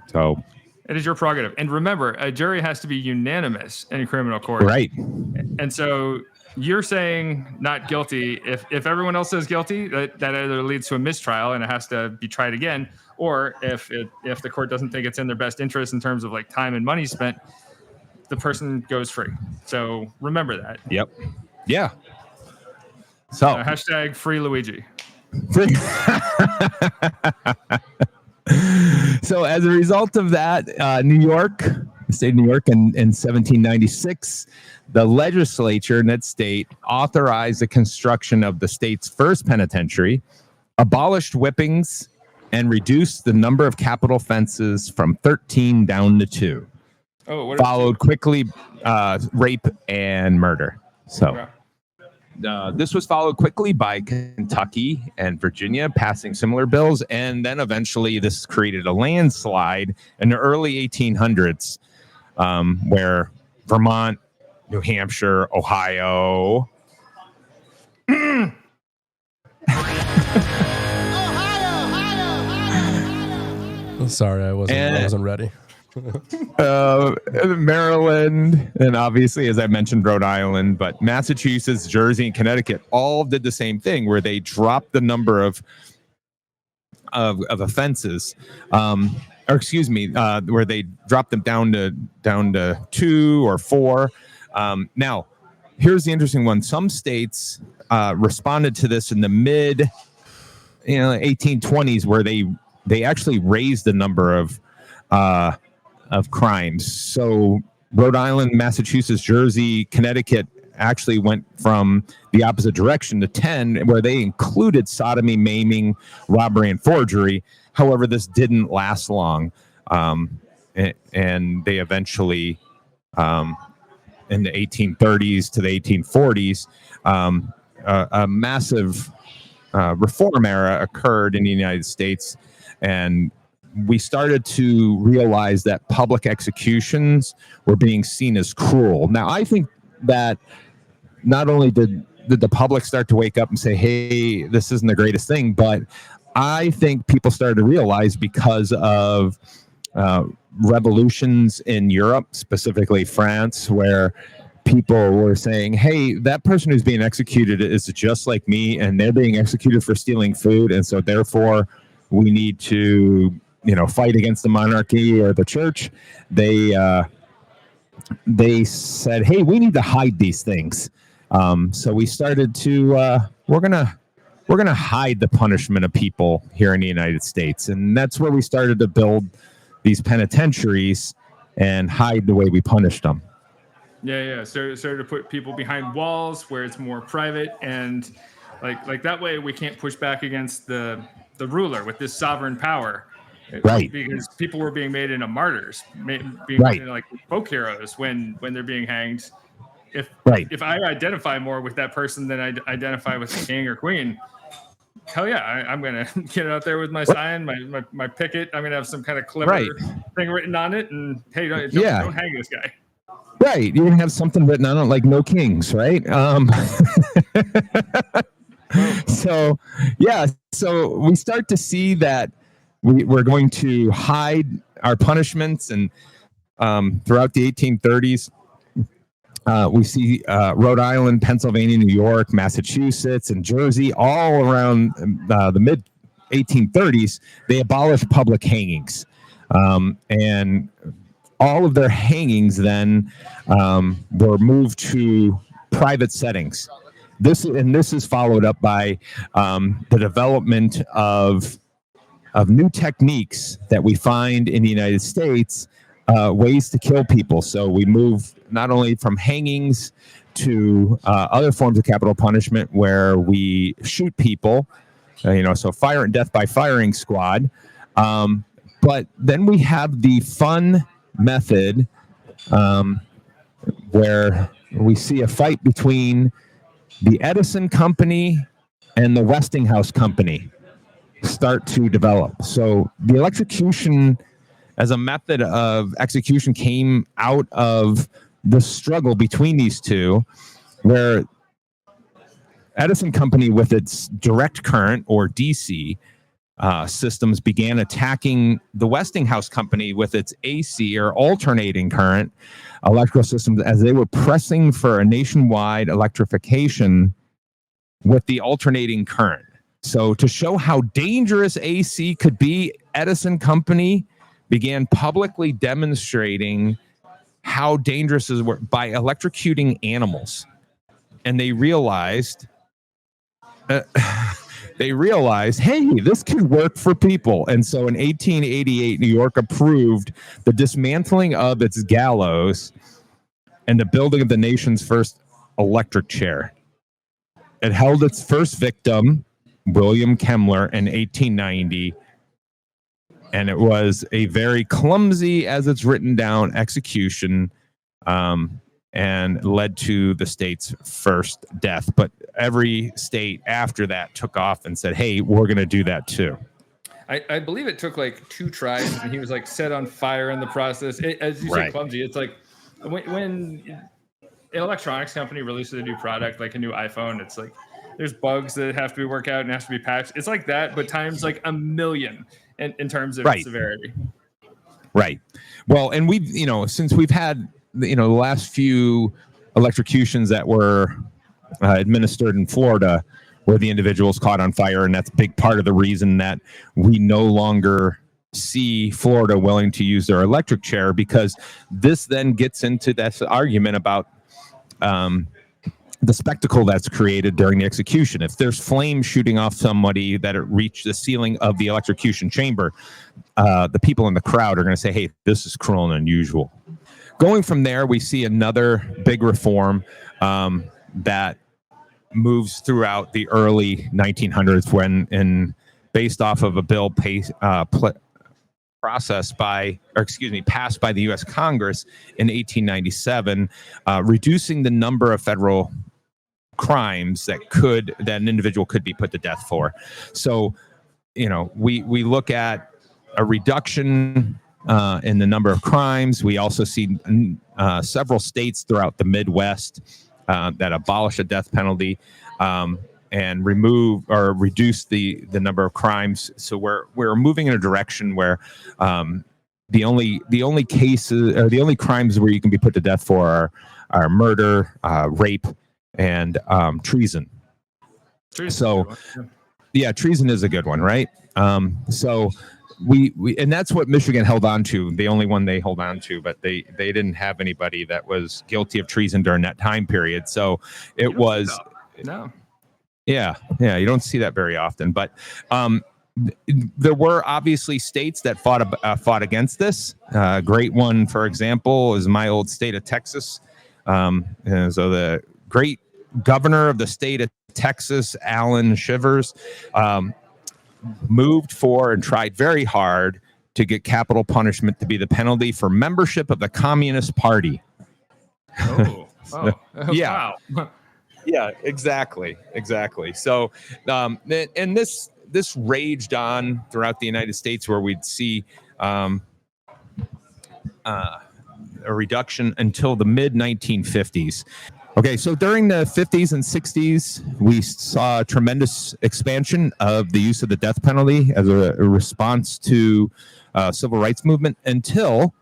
So it is your prerogative. And remember, a jury has to be unanimous in criminal court. Right. And so you're saying not guilty. If everyone else says guilty, that either leads to a mistrial and it has to be tried again, or if the court doesn't think it's in their best interest in terms of like time and money spent, the person goes free. So remember that. Yep. Yeah. So hashtag free Luigi. So as a result of that, the state of New York in 1796, the legislature in that state authorized the construction of the state's first penitentiary, abolished whippings, and reduced the number of capital offenses from 13 down to 2. Followed quickly rape and murder. So this was followed quickly by Kentucky and Virginia passing similar bills, and then eventually this created a landslide in the early 1800s, where Vermont, New Hampshire, Ohio. Sorry, I wasn't ready. Maryland, and obviously, as I mentioned, Rhode Island, but Massachusetts, Jersey, and Connecticut all did the same thing, where they dropped the number of offenses, where they dropped them down to 2 or 4. Now, here's the interesting one: some states responded to this in the mid, 1820s, where they actually raised the number of crimes. So Rhode Island, Massachusetts, Jersey, Connecticut actually went from the opposite direction to 10, where they included sodomy, maiming, robbery, and forgery. However, this didn't last long. And they eventually, in the 1830s to the 1840s, a massive reform era occurred in the United States, and we started to realize that public executions were being seen as cruel. Now, I think that not only did the public start to wake up and say, hey, this isn't the greatest thing, but I think people started to realize, because of revolutions in Europe, specifically France, where people were saying, hey, that person who's being executed is just like me, and they're being executed for stealing food, and so therefore we need to fight against the monarchy or the church. They said, hey, we need to hide these things. So we started to we're gonna hide the punishment of people here in the United States, and that's where we started to build these penitentiaries and hide the way we punished them. Yeah. So to put people behind walls where it's more private, and like that way we can't push back against the ruler with this sovereign power. Right. Because people were being made into martyrs, being right. like folk heroes when they're being hanged. If I identify more with that person than I identify with the king or queen, hell yeah, I'm gonna get out there with my sign, my picket. I'm gonna have some kind of clever thing written on it, and hey, don't hang this guy. Right, you're gonna have something written on it, like "No Kings," right? So we start to see that we're going to hide our punishments, and throughout the 1830s, we see Rhode Island, Pennsylvania, New York, Massachusetts, and Jersey, all around the mid 1830s, they abolished public hangings, and all of their hangings then were moved to private settings. This is followed up by the development of new techniques that we find in the United States, ways to kill people. So we move not only from hangings to other forms of capital punishment, where we shoot people, so fire and death by firing squad. But then we have the fun method, where we see a fight between the Edison Company and the Westinghouse Company start to develop. So the electrocution as a method of execution came out of the struggle between these two, where Edison Company, with its direct current or DC systems, began attacking the Westinghouse Company with its AC or alternating current electrical systems, as they were pressing for a nationwide electrification with the alternating current. So to show how dangerous AC could be, Edison Company began publicly demonstrating how dangerous it was by electrocuting animals. And they realized, hey, this could work for people. And so in 1888, New York approved the dismantling of its gallows and the building of the nation's first electric chair. It held its first victim, William Kemmler, in 1890. And it was a very clumsy, as it's written down, execution, and led to the state's first death. But every state after that took off and said, hey, we're going to do that too. I believe it took like 2 tries, and he was like set on fire in the process. As you say, clumsy. It's like when an electronics company releases a new product, like a new iPhone, it's like there's bugs that have to be worked out and have to be patched. It's like that, but times like a million in terms of severity. Right. Well, and we've, since we've had, the last few electrocutions that were administered in Florida, where the individual's caught on fire, and that's a big part of the reason that we no longer see Florida willing to use their electric chair, because this then gets into that argument about the spectacle that's created during the execution. If there's flames shooting off somebody that reach the ceiling of the electrocution chamber, the people in the crowd are going to say, hey, this is cruel and unusual. Going from there, we see another big reform that moves throughout the early 1900s when, based off of a bill passed by the U.S. Congress in 1897, reducing the number of federal crimes that an individual could be put to death for. So, we look at a reduction in the number of crimes. We also see several states throughout the Midwest that abolish the death penalty and remove or reduce the number of crimes. So we're moving in a direction where the only cases or the only crimes where you can be put to death for are murder, rape, and treason. So, treason is a good one, right? So we and that's what Michigan held on to, the only one they hold on to, but they didn't have anybody that was guilty of treason during that time period. So it was no. Yeah, you don't see that very often, but there were obviously states that fought against this. A great one, for example, is my old state of Texas. And so the great governor of the state of Texas, Alan Shivers, moved for and tried very hard to get capital punishment to be the penalty for membership of the Communist Party. Yeah. Wow. Yeah, exactly. So, and this raged on throughout the United States, where we'd see a reduction until the mid 1950s. Okay, so during the 50s and 60s, we saw a tremendous expansion of the use of the death penalty as a response to civil rights movement until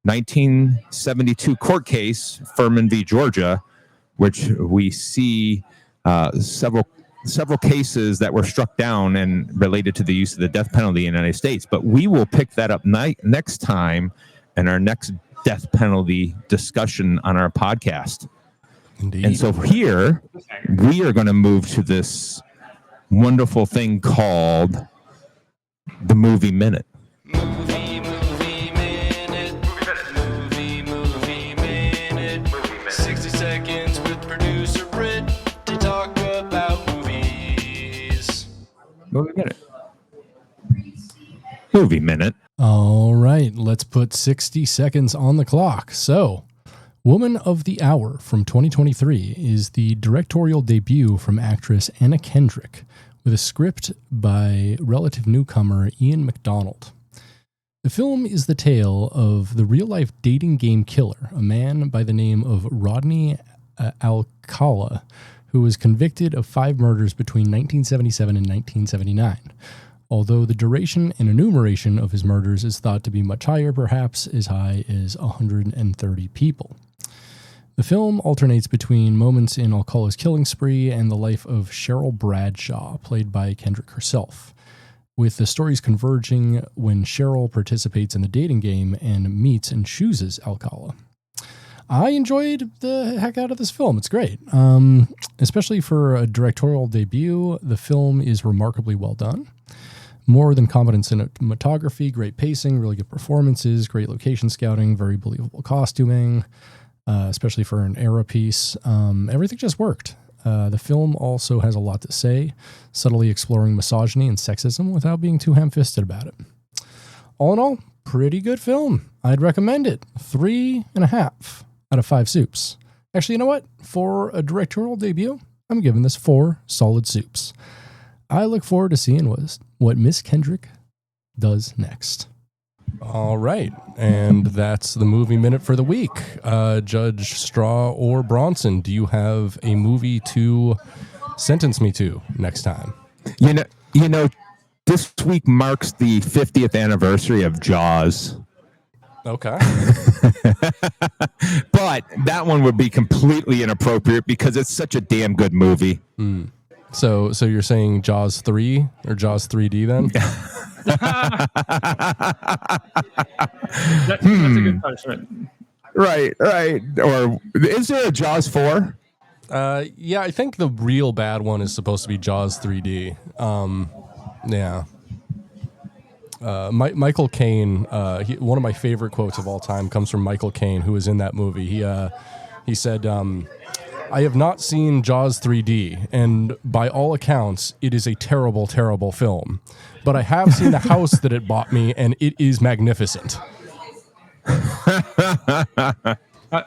1972 court case, Furman v. Georgia, which we see several cases that were struck down and related to the use of the death penalty in the United States. But we will pick that up next time in our next death penalty discussion on our podcast. Indeed. And so here we are going to move to this wonderful thing called the Movie Minute. Movie minute. 60 seconds with producer Britt to talk about movies. Movie Minute. All right, let's put 60 seconds on the clock. So, Woman of the Hour from 2023 is the directorial debut from actress Anna Kendrick, with a script by relative newcomer Ian McDonald. The film is the tale of the real-life dating game killer, a man by the name of Rodney Alcala, who was convicted of 5 murders between 1977 and 1979. Although the duration and enumeration of his murders is thought to be much higher, perhaps as high as 130 people. The film alternates between moments in Alcala's killing spree and the life of Cheryl Bradshaw, played by Kendrick herself, with the stories converging when Cheryl participates in the dating game and meets and chooses Alcala. I enjoyed the heck out of this film. It's great. Especially for a directorial debut, the film is remarkably well done. More than competent cinematography, great pacing, really good performances, great location scouting, very believable costuming, especially for an era piece. Everything just worked. The film also has a lot to say, subtly exploring misogyny and sexism without being too ham-fisted about it. All in all, pretty good film. I'd recommend it. 3.5 out of 5 soups. Actually, you know what? For a directorial debut, I'm giving this 4 solid soups. I look forward to seeing what Miss Kendrick does next. All right. And that's the movie minute for the week. Judge Strah or Bronson, do you have a movie to sentence me to next time? You know, this week marks the 50th anniversary of Jaws. Okay. But that one would be completely inappropriate because it's such a damn good movie. Mm. So you're saying Jaws 3 or Jaws 3D then? That's a good punishment. Right. Or is there a Jaws 4? Yeah, I think the real bad one is supposed to be Jaws 3D. Yeah. Michael Caine, one of my favorite quotes of all time comes from Michael Caine, who was in that movie. He said, I have not seen Jaws 3D, and by all accounts, it is a terrible, terrible film. But I have seen the house that it bought me, and it is magnificent.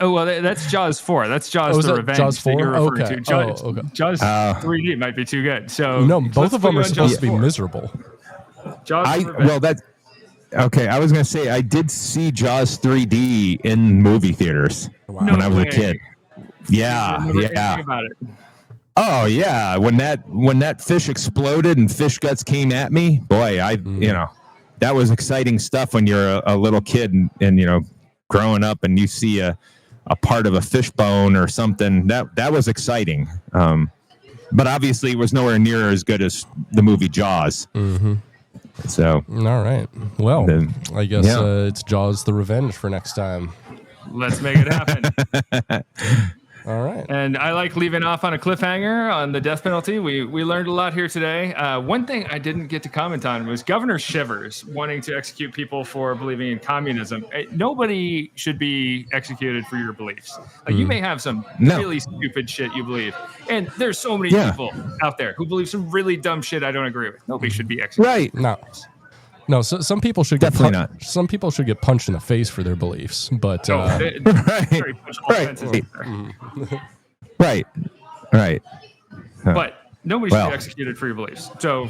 Well, that's Jaws 4. That's Jaws the Revenge. Jaws 4? That you're referring Okay. to. Jaws, okay. Jaws 3D might be too good. So no, both of them are supposed to be 4. miserable. Jaws okay. I was going to say I did see Jaws 3D in movie theaters when I was a kid. Yeah. About it. Oh yeah, when that fish exploded and fish guts came at me, boy, that was exciting stuff when you're a little kid and growing up and you see a part of a fish bone or something. That was exciting. But obviously it was nowhere near as good as the movie Jaws. Mm-hmm. So all right, well, I guess it's Jaws the Revenge for next time. Let's make it happen. All right. And I like leaving off on a cliffhanger on the death penalty. We learned a lot here today. One thing I didn't get to comment on was Governor Shivers wanting to execute people for believing in communism. Nobody should be executed for your beliefs. You may have some really stupid shit you believe. And there's so many people out there who believe some really dumb shit I don't agree with. Nobody should be executed. Right. No, so some people should definitely not. Some people should get punched in the face for their beliefs, but right. But nobody should be executed for your beliefs. So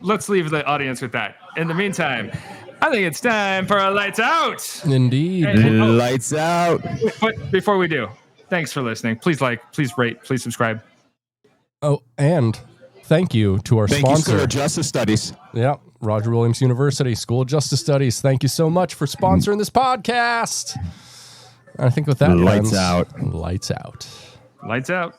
let's leave the audience with that. In the meantime, I think it's time for a lights out. Indeed, lights out. But before we do, thanks for listening. Please like, please rate, please subscribe. Oh, and thank you to our sponsor, School of Justice Studies. Yeah. Roger Williams University, School of Justice Studies. Thank you so much for sponsoring this podcast. I think with that, lights out. Lights out. Lights out.